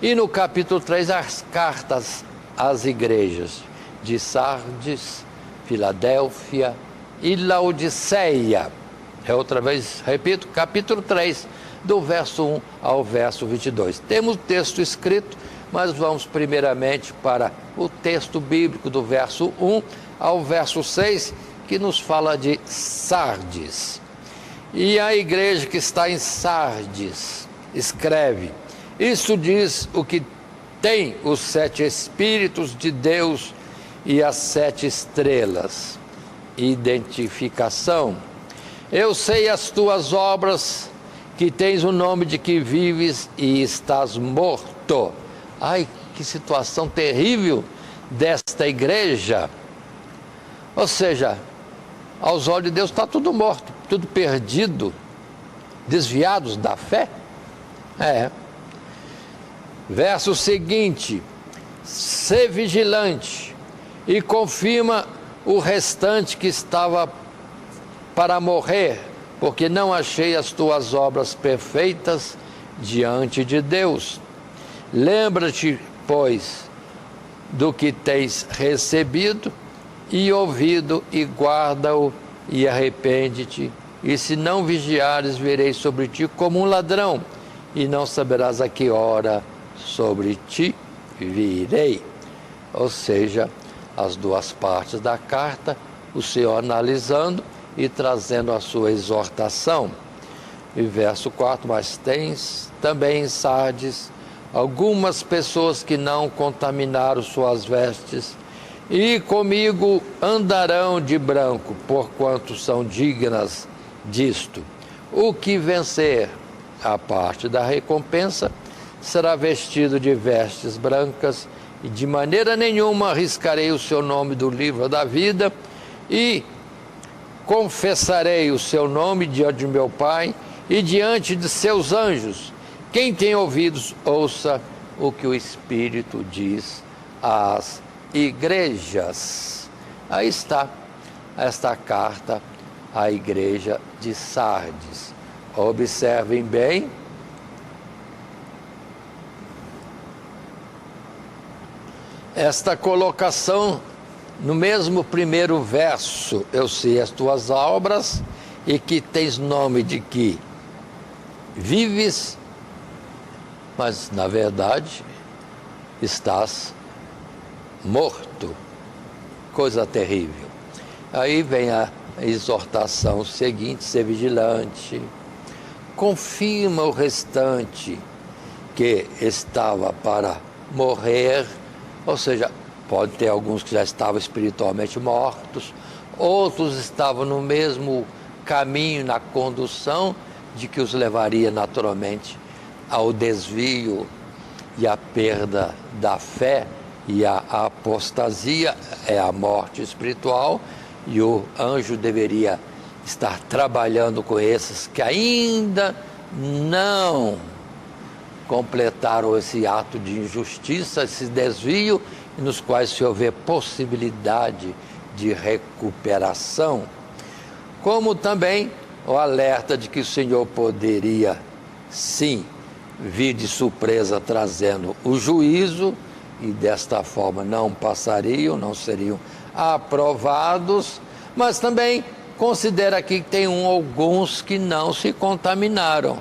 E no capítulo 3, as cartas às igrejas de Sardes, Filadélfia e Laodiceia. Outra vez, repito, capítulo 3, do verso 1 ao verso 22. Temos o texto escrito, mas vamos primeiramente para o texto bíblico do verso 1 ao verso 6, que nos fala de Sardes. E a igreja que está em Sardes escreve: isso diz o que tem os 7 Espíritos de Deus e as 7 estrelas. Identificação: eu sei as tuas obras, que tens o nome de que vives e estás morto. Ai, que situação terrível desta igreja. Ou seja, aos olhos de Deus está tudo morto, tudo perdido, desviados da fé. Verso seguinte: sê vigilante e confirma o restante que estava para morrer, porque não achei as tuas obras perfeitas diante de Deus. Lembra-te, pois, do que tens recebido e ouvido, e guarda-o, e arrepende-te. E se não vigiares, virei sobre ti como um ladrão, e não saberás a que hora sobre ti virei. Ou seja, as duas partes da carta, o Senhor analisando e trazendo a sua exortação. E verso 4: mas tens também em Sardes algumas pessoas que não contaminaram suas vestes, e comigo andarão de branco, porquanto são dignas disto. O que vencer a parte da recompensa será vestido de vestes brancas, e de maneira nenhuma arriscarei o seu nome do livro da vida, e confessarei o seu nome diante de meu Pai e diante de seus anjos. Quem tem ouvidos, ouça o que o Espírito diz às igrejas. Aí está esta carta à igreja de Sardes. Observem bem. Esta colocação no mesmo primeiro verso: eu sei as tuas obras e que tens nome de que vives, mas na verdade estás morto. Coisa terrível. Aí vem a exortação seguinte: ser vigilante, confirma o restante que estava para morrer. Ou seja, pode ter alguns que já estavam espiritualmente mortos, outros estavam no mesmo caminho, na condução de que os levaria naturalmente ao desvio e à perda da fé, e a apostasia é a morte espiritual, e o anjo deveria estar trabalhando com esses que ainda não completaram esse ato de injustiça, esse desvio, e nos quais, se houver possibilidade de recuperação, como também o alerta de que o Senhor poderia, sim, vir de surpresa trazendo o juízo, e desta forma não passariam, não seriam aprovados, mas também considera aqui que tem alguns que não se contaminaram.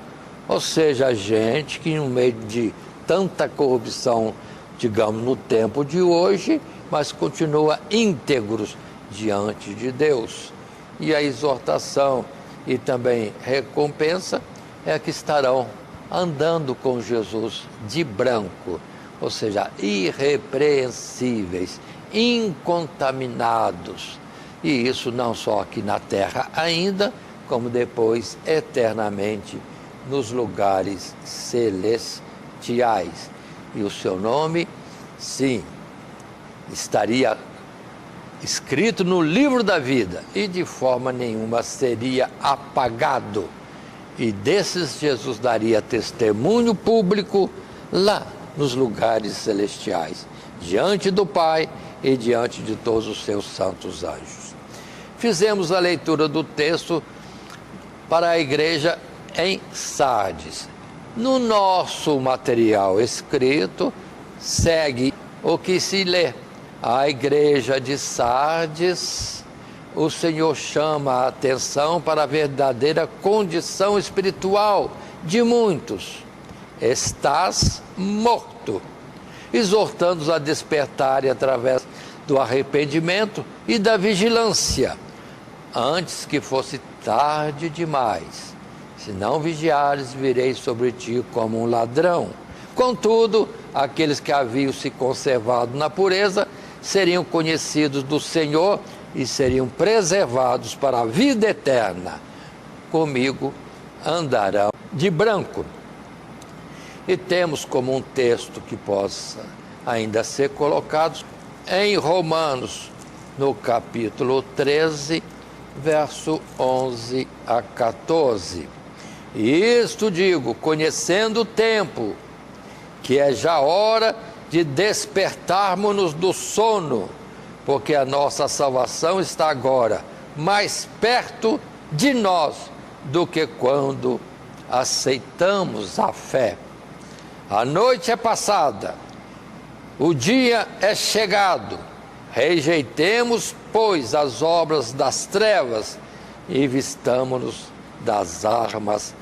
Ou seja, gente que no meio de tanta corrupção, digamos, no tempo de hoje, mas continua íntegros diante de Deus. E a exortação e também recompensa é que estarão andando com Jesus de branco, ou seja, irrepreensíveis, incontaminados. E isso não só aqui na terra ainda, como depois eternamente nos lugares celestiais. E o seu nome, sim, estaria escrito no livro da vida e de forma nenhuma seria apagado. E desses Jesus daria testemunho público lá nos lugares celestiais, diante do Pai e diante de todos os seus santos anjos. Fizemos a leitura do texto para a igreja em Sardes. No nosso material escrito, segue o que se lê. A igreja de Sardes, o Senhor chama a atenção para a verdadeira condição espiritual de muitos. Estás morto, exortando-os a despertarem através do arrependimento e da vigilância, antes que fosse tarde demais. Se não vigiares, virei sobre ti como um ladrão. Contudo, aqueles que haviam se conservado na pureza seriam conhecidos do Senhor e seriam preservados para a vida eterna. Comigo andarão de branco. E temos como um texto que possa ainda ser colocado em Romanos, no capítulo 13, verso 11 a 14. Isto digo, conhecendo o tempo, que é já hora de despertarmos-nos do sono, porque a nossa salvação está agora mais perto de nós do que quando aceitamos a fé. A noite é passada, o dia é chegado. Rejeitemos, pois, as obras das trevas e vistamo-nos das armas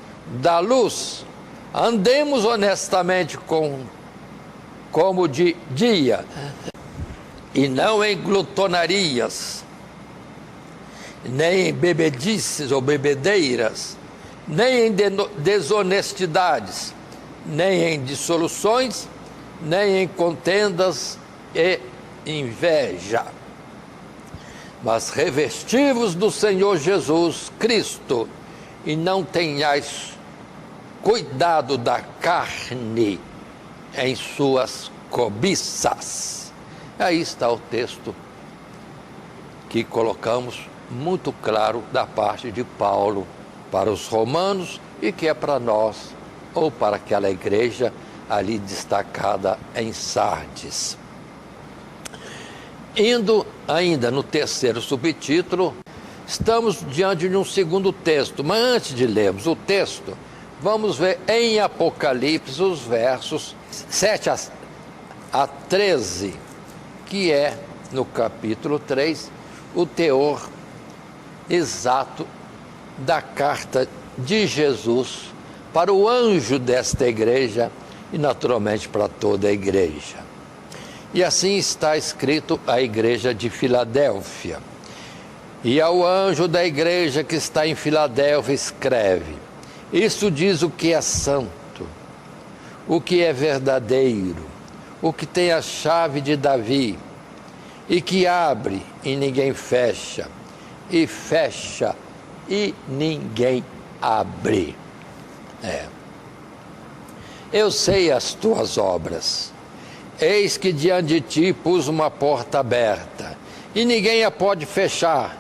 da luz. Andemos honestamente como de dia, e não em glutonarias, nem em bebedices ou bebedeiras, nem em desonestidades, nem em dissoluções, nem em contendas e inveja. Mas revesti-vos do Senhor Jesus Cristo, e não tenhais cuidado da carne em suas cobiças. Aí está o texto que colocamos muito claro da parte de Paulo para os romanos e que é para nós, ou para aquela igreja ali destacada em Sardes. Indo ainda no terceiro subtítulo, estamos diante de um segundo texto, mas antes de lermos o texto, vamos ver em Apocalipse os versos 7 a 13, que é, no capítulo 3, o teor exato da carta de Jesus para o anjo desta igreja e, naturalmente, para toda a igreja. E assim está escrito à igreja de Filadélfia. E ao anjo da igreja que está em Filadélfia escreve: Isto diz o que é santo, o que é verdadeiro, o que tem a chave de Davi, e que abre e ninguém fecha, e fecha e ninguém abre. Eu sei as tuas obras. Eis que diante de ti pus uma porta aberta, e ninguém a pode fechar.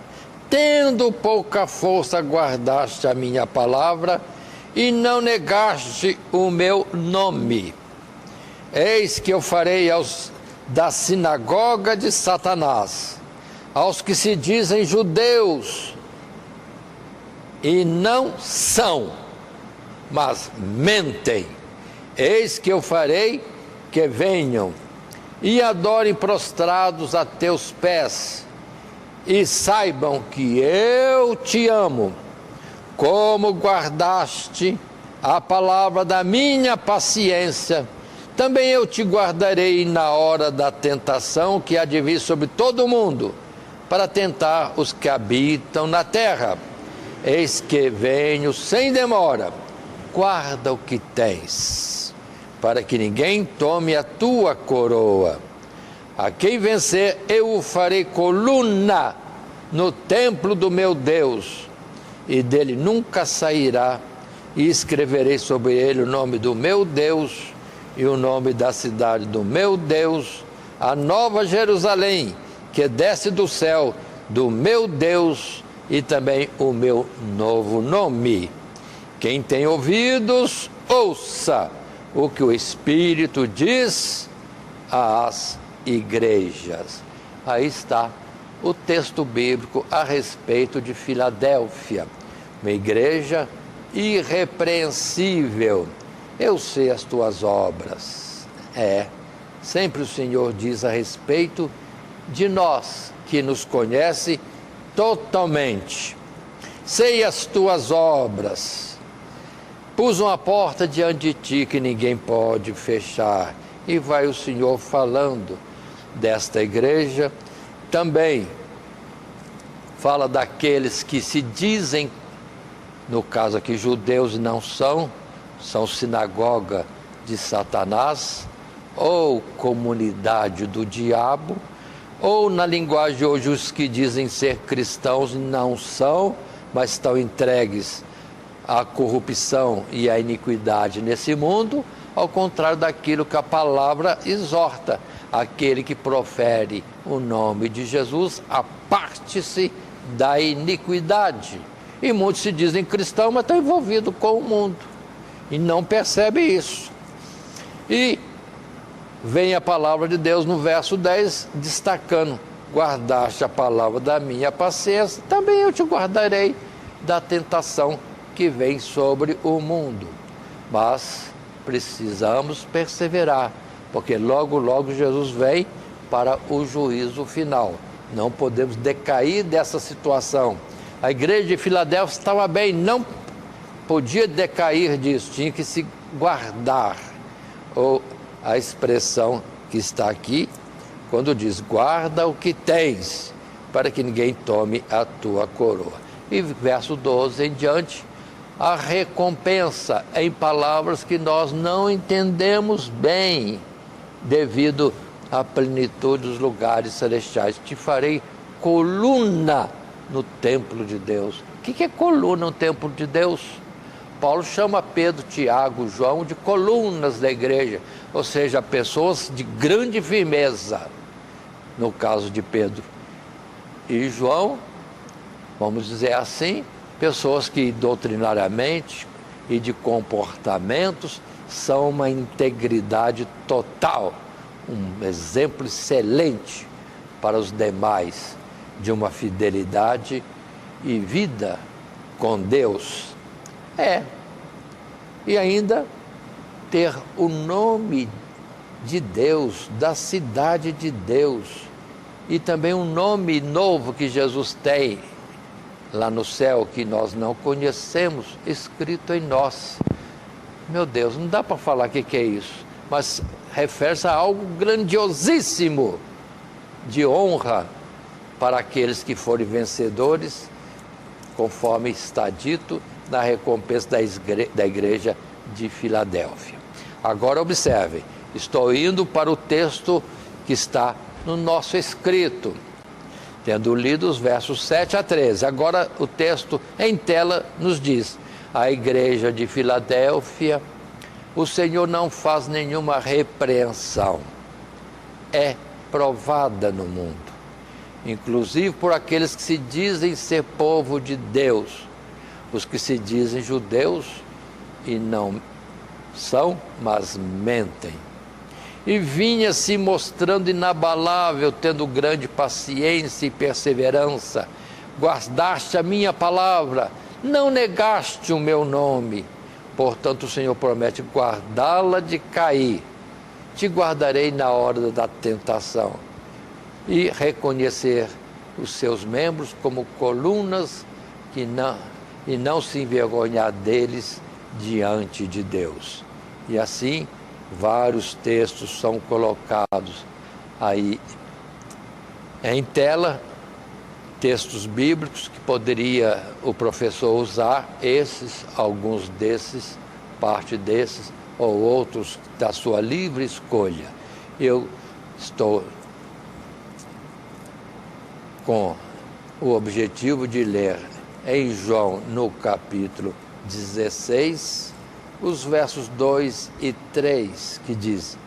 Tendo pouca força, guardaste a minha palavra, e não negaste o meu nome. Eis que eu farei aos da sinagoga de Satanás, aos que se dizem judeus, e não são, mas mentem. Eis que eu farei que venham e adorem prostrados a teus pés, e saibam que eu te amo, como guardaste a palavra da minha paciência, também eu te guardarei na hora da tentação que há de vir sobre todo o mundo, para tentar os que habitam na terra. Eis que venho sem demora, guarda o que tens, para que ninguém tome a tua coroa. A quem vencer, eu o farei coluna no templo do meu Deus, e dele nunca sairá, e escreverei sobre ele o nome do meu Deus e o nome da cidade do meu Deus, a nova Jerusalém, que desce do céu do meu Deus, e também o meu novo nome. Quem tem ouvidos, ouça o que o Espírito diz às igrejas. Aí está o texto bíblico a respeito de Filadélfia, uma igreja irrepreensível. Eu sei as tuas obras. Sempre o Senhor diz a respeito de nós, que nos conhece totalmente. Sei as tuas obras. Pus uma porta diante de ti que ninguém pode fechar. E vai o Senhor falando desta igreja. Também fala daqueles que se dizem, no caso aqui, judeus e não são sinagoga de Satanás, ou comunidade do diabo, ou na linguagem de hoje os que dizem ser cristãos não são, mas estão entregues à corrupção e à iniquidade nesse mundo, ao contrário daquilo que a palavra exorta: aquele que profere o nome de Jesus, aparte-se da iniquidade. E muitos se dizem cristãos, mas estão envolvidos com o mundo e não percebem isso. E vem a palavra de Deus no verso 10, destacando: guardaste a palavra da minha paciência, também eu te guardarei da tentação que vem sobre o mundo. Mas precisamos perseverar, porque logo, logo Jesus vem para o juízo final. Não podemos decair dessa situação. A igreja de Filadélfia estava bem, não podia decair disso, tinha que se guardar. Ou a expressão que está aqui, quando diz: guarda o que tens, para que ninguém tome a tua coroa. E verso 12 em diante, a recompensa em palavras que nós não entendemos bem, devido à plenitude dos lugares celestiais. Te farei coluna no templo de Deus. O que é coluna no templo de Deus? Paulo chama Pedro, Tiago, João de colunas da igreja, ou seja, pessoas de grande firmeza. No caso de Pedro e João, vamos dizer assim, pessoas que doutrinariamente e de comportamentos são uma integridade total, um exemplo excelente para os demais de uma fidelidade e vida com Deus. E ainda ter o nome de Deus, da cidade de Deus, e também um nome novo que Jesus tem lá no céu, que nós não conhecemos, escrito em nós. Meu Deus, não dá para falar o que é isso, mas refere-se a algo grandiosíssimo, de honra para aqueles que forem vencedores, conforme está dito na recompensa da igreja de Filadélfia. Agora observem, estou indo para o texto que está no nosso escrito, tendo lido os versos 7 a 13. Agora o texto em tela nos diz: a igreja de Filadélfia, o Senhor não faz nenhuma repreensão, é provada no mundo, inclusive por aqueles que se dizem ser povo de Deus, os que se dizem judeus e não são, mas mentem. E vinha se mostrando inabalável, tendo grande paciência e perseverança. Guardaste a minha palavra, não negaste o meu nome. Portanto, o Senhor promete guardá-la de cair. Te guardarei na hora da tentação. E reconhecer os seus membros como colunas e não se envergonhar deles diante de Deus. E assim, vários textos são colocados aí em tela, textos bíblicos que poderia o professor usar, alguns desses, parte desses, ou outros da sua livre escolha. Eu estou com o objetivo de ler em João, no capítulo 16, os versos 2 e 3, que diz: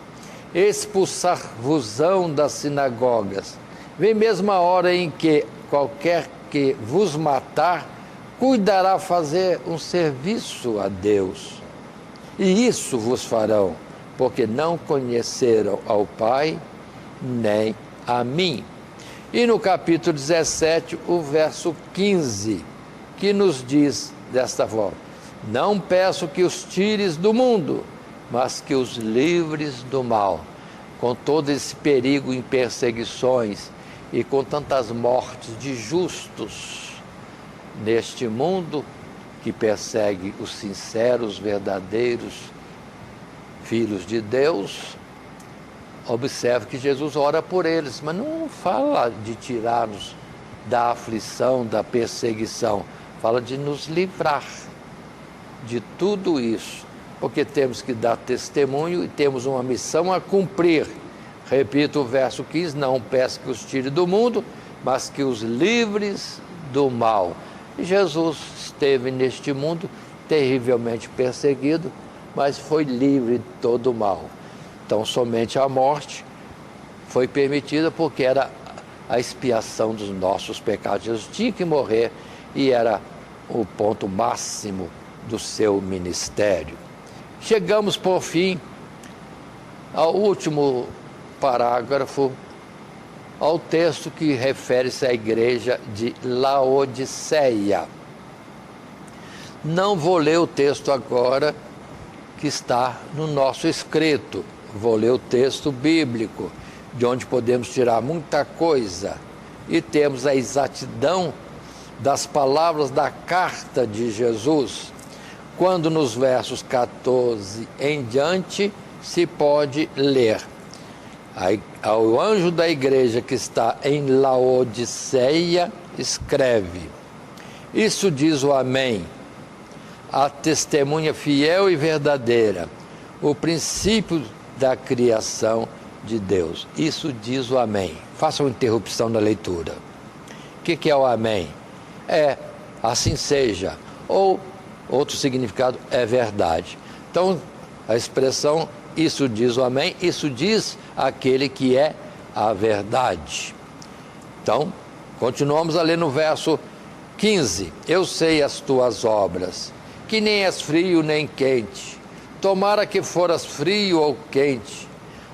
expulsar-vos-ão das sinagogas, vem mesmo a hora em que qualquer que vos matar, cuidará fazer um serviço a Deus. E isso vos farão, porque não conheceram ao Pai, nem a mim. E no capítulo 17, o verso 15, que nos diz desta forma: não peço que os tires do mundo, mas que os livres do mal. Com todo esse perigo em perseguições e com tantas mortes de justos neste mundo que persegue os sinceros, verdadeiros filhos de Deus, observe que Jesus ora por eles, mas não fala de tirar-nos da aflição, da perseguição, fala de nos livrar de tudo isso, porque temos que dar testemunho e temos uma missão a cumprir. Repito o verso 15, não peço que os tire do mundo, mas que os livres do mal. E Jesus esteve neste mundo terrivelmente perseguido, mas foi livre de todo o mal. Então somente a morte foi permitida porque era a expiação dos nossos pecados. Jesus tinha que morrer e era o ponto máximo do seu ministério. Chegamos por fim ao último parágrafo, ao texto que refere-se à igreja de Laodiceia. Não vou ler o texto agora que está no nosso escrito, vou ler o texto bíblico, de onde podemos tirar muita coisa e temos a exatidão das palavras da carta de Jesus, quando nos versos 14 em diante se pode ler: ao anjo da igreja que está em Laodiceia, escreve: isso diz o Amém, a testemunha fiel e verdadeira, o princípio da criação de Deus. Isso diz o Amém. Faça uma interrupção na leitura. O que é o Amém? É assim seja, ou outro significado, é verdade. Então, a expressão isso diz o Amém, isso diz aquele que é a verdade. Então, continuamos a ler no verso 15. Eu sei as tuas obras, que nem és frio nem quente. Tomara que foras frio ou quente.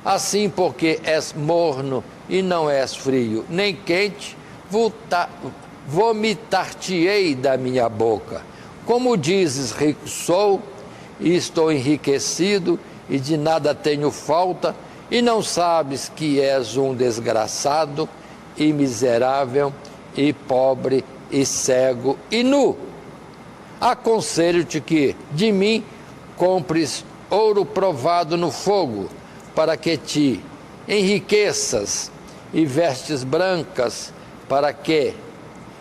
Assim, porque és morno e não és frio nem quente, vomitar-te-ei da minha boca. Como dizes, rico sou, e estou enriquecido, e de nada tenho falta, e não sabes que és um desgraçado, e miserável, e pobre, e cego, e nu. Aconselho-te que de mim compres ouro provado no fogo, para que te enriqueças, e vestes brancas, para que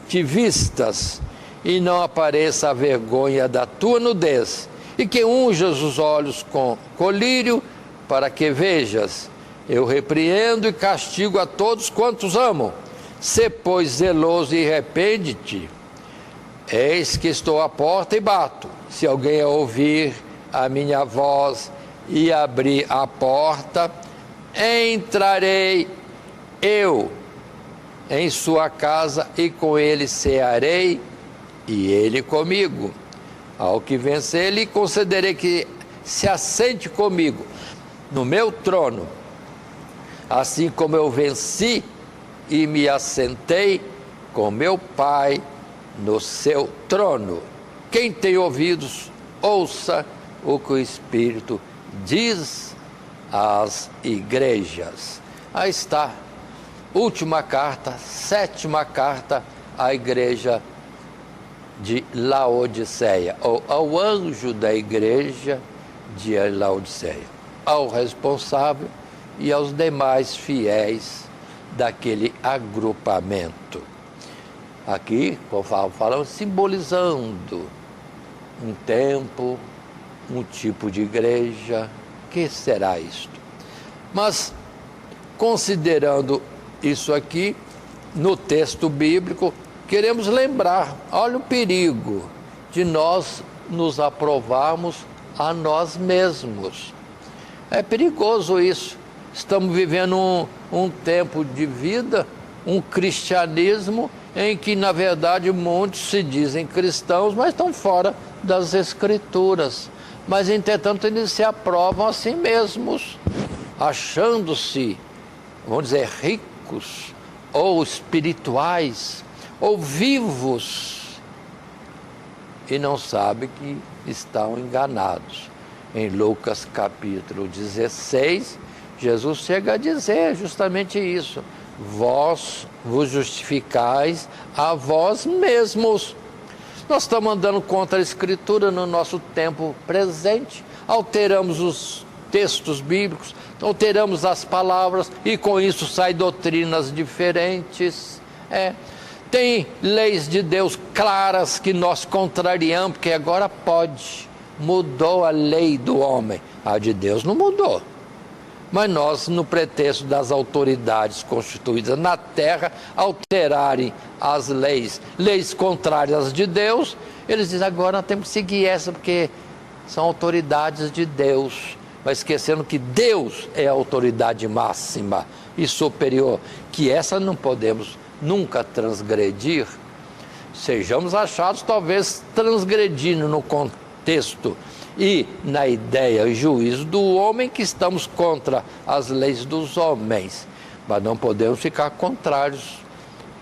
te vistas, e não apareça a vergonha da tua nudez, e que unjas os olhos com colírio, para que vejas. Eu repreendo e castigo a todos quantos amo. Sê, pois, zeloso e arrepende-te. Eis que estou à porta e bato. Se alguém ouvir a minha voz e abrir a porta, entrarei eu em sua casa e com ele cearei e ele comigo. Ao que vencer, lhe concederei que se assente comigo no meu trono, assim como eu venci e me assentei com meu Pai no seu trono. Quem tem ouvidos, ouça o que o Espírito diz às igrejas. Aí está última carta, sétima carta à igreja de Laodiceia, ou ao anjo da igreja de Laodiceia, ao responsável e aos demais fiéis daquele agrupamento. Aqui, falamos, simbolizando um tempo, um tipo de igreja. Que será isto? Mas, considerando isso aqui, no texto bíblico, queremos lembrar, olha o perigo de nós nos aprovarmos a nós mesmos. É perigoso isso. Estamos vivendo um tempo de vida, um cristianismo em que, na verdade, muitos se dizem cristãos, mas estão fora das Escrituras. Mas, entretanto, eles se aprovam a si mesmos, achando-se, vamos dizer, ricos, ou espirituais, ou vivos, e não sabem que estão enganados. Em Lucas capítulo 16, Jesus chega a dizer justamente isso: vós vos justificais a vós mesmos. Nós estamos andando contra a Escritura no nosso tempo presente, alteramos os textos bíblicos, alteramos as palavras e com isso saem doutrinas diferentes. Tem leis de Deus claras que nós contrariamos, porque agora pode. Mudou a lei do homem, a de Deus não mudou. Mas nós, no pretexto das autoridades constituídas na terra, alterarem as leis contrárias de Deus, eles dizem, agora nós temos que seguir essa, porque são autoridades de Deus, mas esquecendo que Deus é a autoridade máxima e superior, que essa não podemos nunca transgredir. Sejamos achados talvez transgredindo no contexto e na ideia e juízo do homem, que estamos contra as leis dos homens, mas não podemos ficar contrários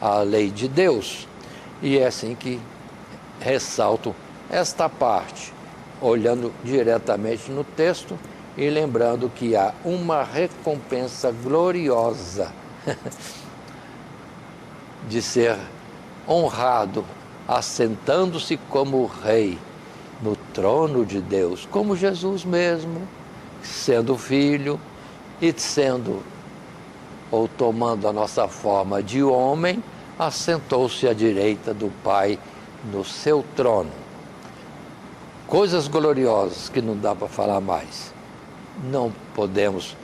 à lei de Deus. E é assim que ressalto esta parte, olhando diretamente no texto e lembrando que há uma recompensa gloriosa de ser honrado, assentando-se como rei no trono de Deus, como Jesus mesmo, sendo filho e sendo, ou tomando a nossa forma de homem, assentou-se à direita do Pai no seu trono. Coisas gloriosas que não dá para falar mais. Não podemos,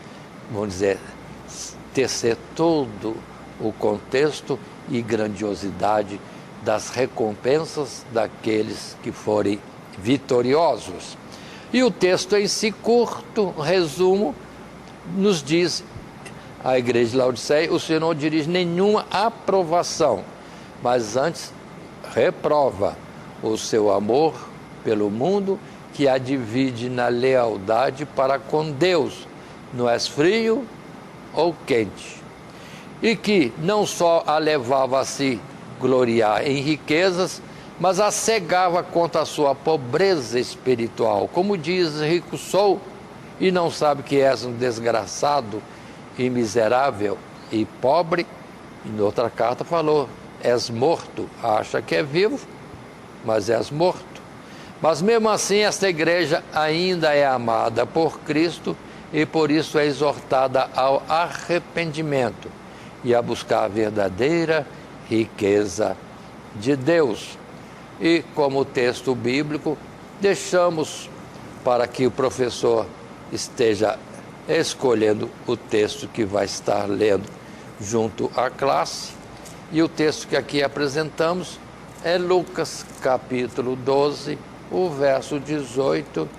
vamos dizer, tecer todo o contexto e grandiosidade das recompensas daqueles que forem vitoriosos. E o texto em si, curto, resumo, nos diz a igreja de Laodiceia: o Senhor não dirige nenhuma aprovação, mas antes reprova o seu amor pelo mundo, que a divide na lealdade para com Deus, não és frio ou quente, e que não só a levava a se gloriar em riquezas, mas a cegava contra a sua pobreza espiritual. Como diz, rico sou e não sabe que és um desgraçado e miserável e pobre. E em outra carta falou, és morto, acha que é vivo, mas és morto. Mas mesmo assim esta igreja ainda é amada por Cristo e por isso é exortada ao arrependimento e a buscar a verdadeira riqueza de Deus. E como texto bíblico, deixamos para que o professor esteja escolhendo o texto que vai estar lendo junto à classe. E o texto que aqui apresentamos é Lucas capítulo 12, o verso 18,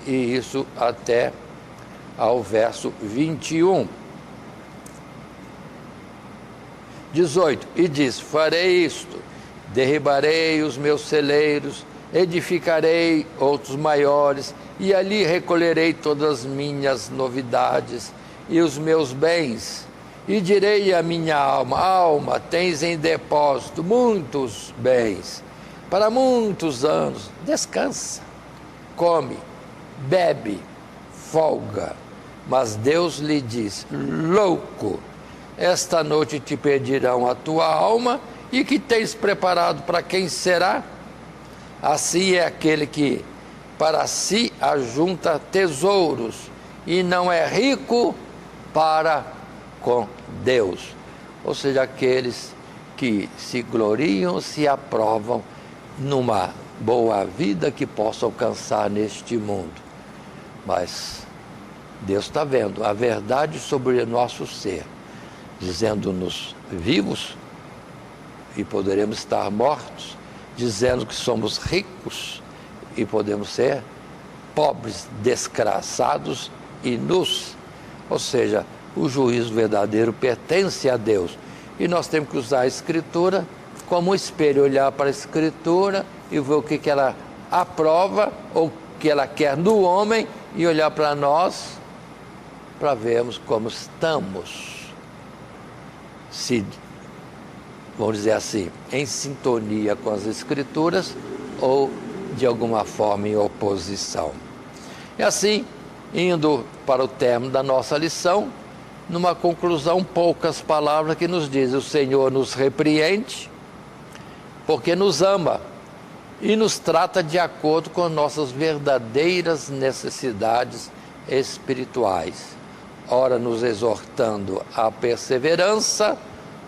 e isso até ao verso 21. 18, e diz, farei isto, derribarei os meus celeiros, edificarei outros maiores, e ali recolherei todas as minhas novidades e os meus bens, e direi à minha alma, alma, tens em depósito muitos bens, para muitos anos, descansa, come, bebe, folga. Mas Deus lhe diz, louco, esta noite te pedirão a tua alma, e que tens preparado para quem será? Assim é aquele que para si ajunta tesouros e não é rico para com Deus. Ou seja, aqueles que se gloriam, se aprovam numa boa vida que possa alcançar neste mundo. Mas Deus está vendo a verdade sobre o nosso ser, dizendo-nos vivos e poderemos estar mortos, dizendo que somos ricos e podemos ser pobres, desgraçados e nus. Ou seja, o juízo verdadeiro pertence a Deus. E nós temos que usar a Escritura como um espelho, olhar para a Escritura e ver o que ela aprova ou o que ela quer no homem, e olhar para nós para vermos como estamos, se, vamos dizer assim, em sintonia com as Escrituras ou de alguma forma em oposição. E assim, indo para o término da nossa lição, numa conclusão, poucas palavras que nos dizem: o Senhor nos repreende porque nos ama e nos trata de acordo com nossas verdadeiras necessidades espirituais, ora nos exortando à perseverança,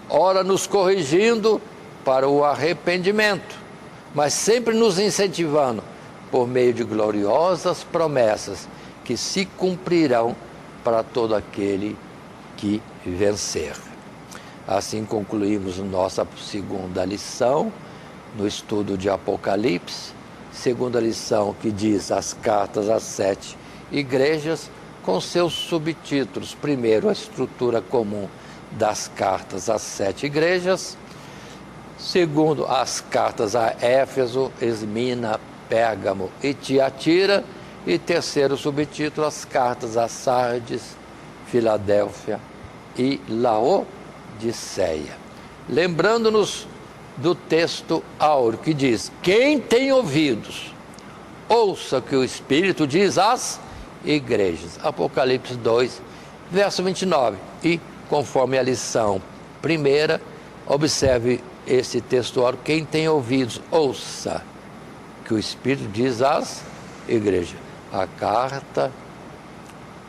ora nos corrigindo para o arrependimento, mas sempre nos incentivando por meio de gloriosas promessas que se cumprirão para todo aquele que vencer. Assim concluímos nossa segunda lição no estudo de Apocalipse, segunda lição que diz as cartas às 7 igrejas, com seus subtítulos. Primeiro, a estrutura comum das cartas às 7 igrejas. Segundo, as cartas a Éfeso, Esmina, Pérgamo e Tiatira. E terceiro subtítulo, as cartas a Sardes, Filadélfia e Laodiceia. Lembrando-nos do texto áureo que diz: quem tem ouvidos, ouça o que o Espírito diz às igrejas. Apocalipse 2, verso 29. E, conforme a lição primeira, observe esse texto áureo: quem tem ouvidos, ouça o que o Espírito diz às igrejas. A carta,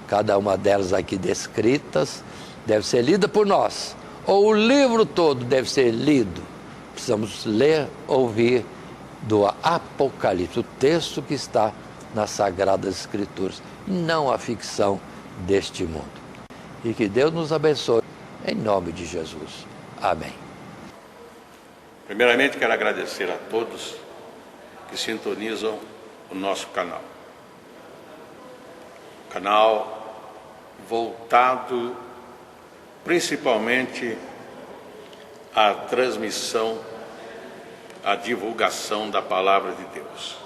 cada uma delas aqui descritas, deve ser lida por nós, ou o livro todo deve ser lido. Precisamos ler, ouvir do Apocalipse, o texto que está nas Sagradas Escrituras, não a ficção deste mundo. E que Deus nos abençoe, em nome de Jesus. Amém. Primeiramente, quero agradecer a todos que sintonizam o nosso canal. Canal voltado principalmente à transmissão, à divulgação da Palavra de Deus.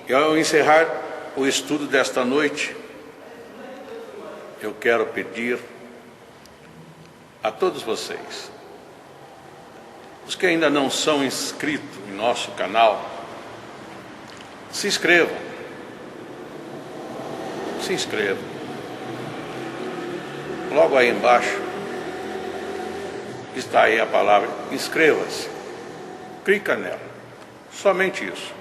E ao encerrar o estudo desta noite, eu quero pedir a todos vocês, os que ainda não são inscritos em nosso canal, se inscrevam. Se inscrevam. Logo aí embaixo está aí a palavra inscreva-se. Clica nela. Somente isso.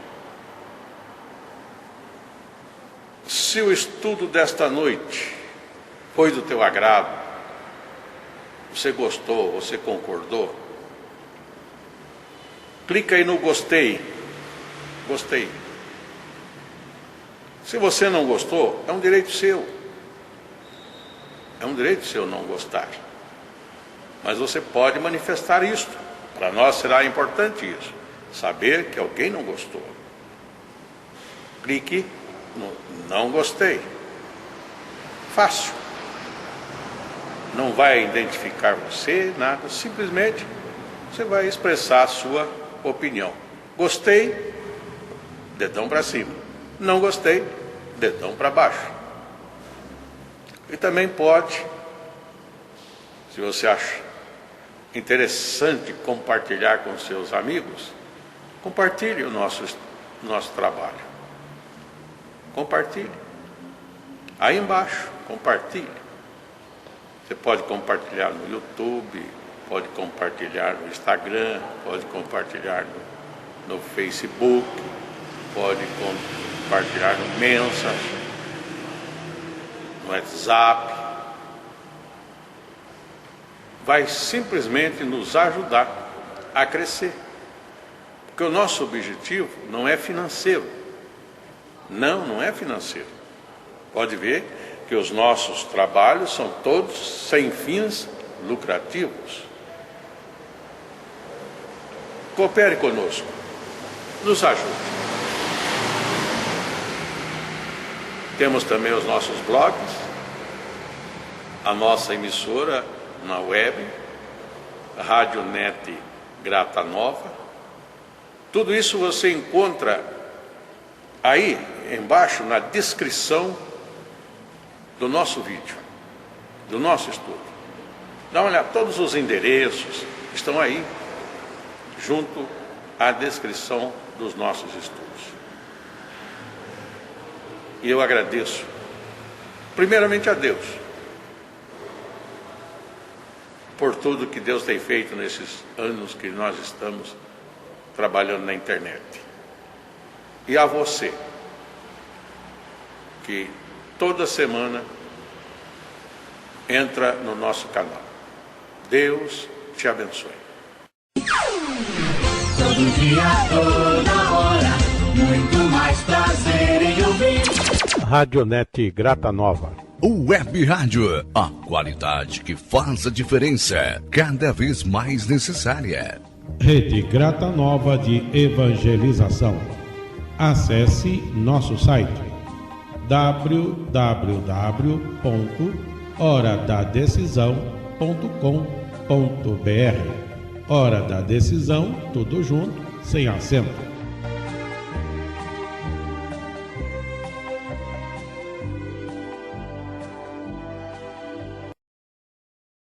Se o estudo desta noite foi do teu agrado, você gostou, você concordou, clica aí no gostei. Gostei. Se você não gostou, é um direito seu. É um direito seu não gostar. Mas você pode manifestar isto. Para nós será importante isso. Saber que alguém não gostou. Clique no não gostei. Fácil. Não vai identificar você, nada. Simplesmente você vai expressar a sua opinião. Gostei, dedão para cima. Não gostei, dedão para baixo. E também pode, se você acha interessante compartilhar com seus amigos, compartilhe o nosso trabalho. Compartilhe. Aí embaixo, compartilhe. Você pode compartilhar no YouTube, pode compartilhar no Instagram, pode compartilhar no Facebook, pode compartilhar no Messenger, no WhatsApp. Vai simplesmente nos ajudar a crescer. Porque o nosso objetivo não é financeiro. Não é financeiro. Pode ver que os nossos trabalhos são todos sem fins lucrativos. Coopere conosco. Nos ajude. Temos também os nossos blogs, a nossa emissora na web, Rádio Net Grata Nova. Tudo isso você encontra aí embaixo na descrição do nosso vídeo, do nosso estudo. Dá uma olhada, todos os endereços estão aí, junto à descrição dos nossos estudos. E eu agradeço, primeiramente a Deus, por tudo que Deus tem feito nesses anos que nós estamos trabalhando na internet. E a você, que toda semana entra no nosso canal. Deus te abençoe. Todo dia, toda hora, muito mais prazer em ouvir. Radionet Grata Nova. Web Rádio, a qualidade que faz a diferença, cada vez mais necessária. Rede Grata Nova de Evangelização. Acesse nosso site www.horadadecisão.com.br. Hora da Decisão, tudo junto, sem acento.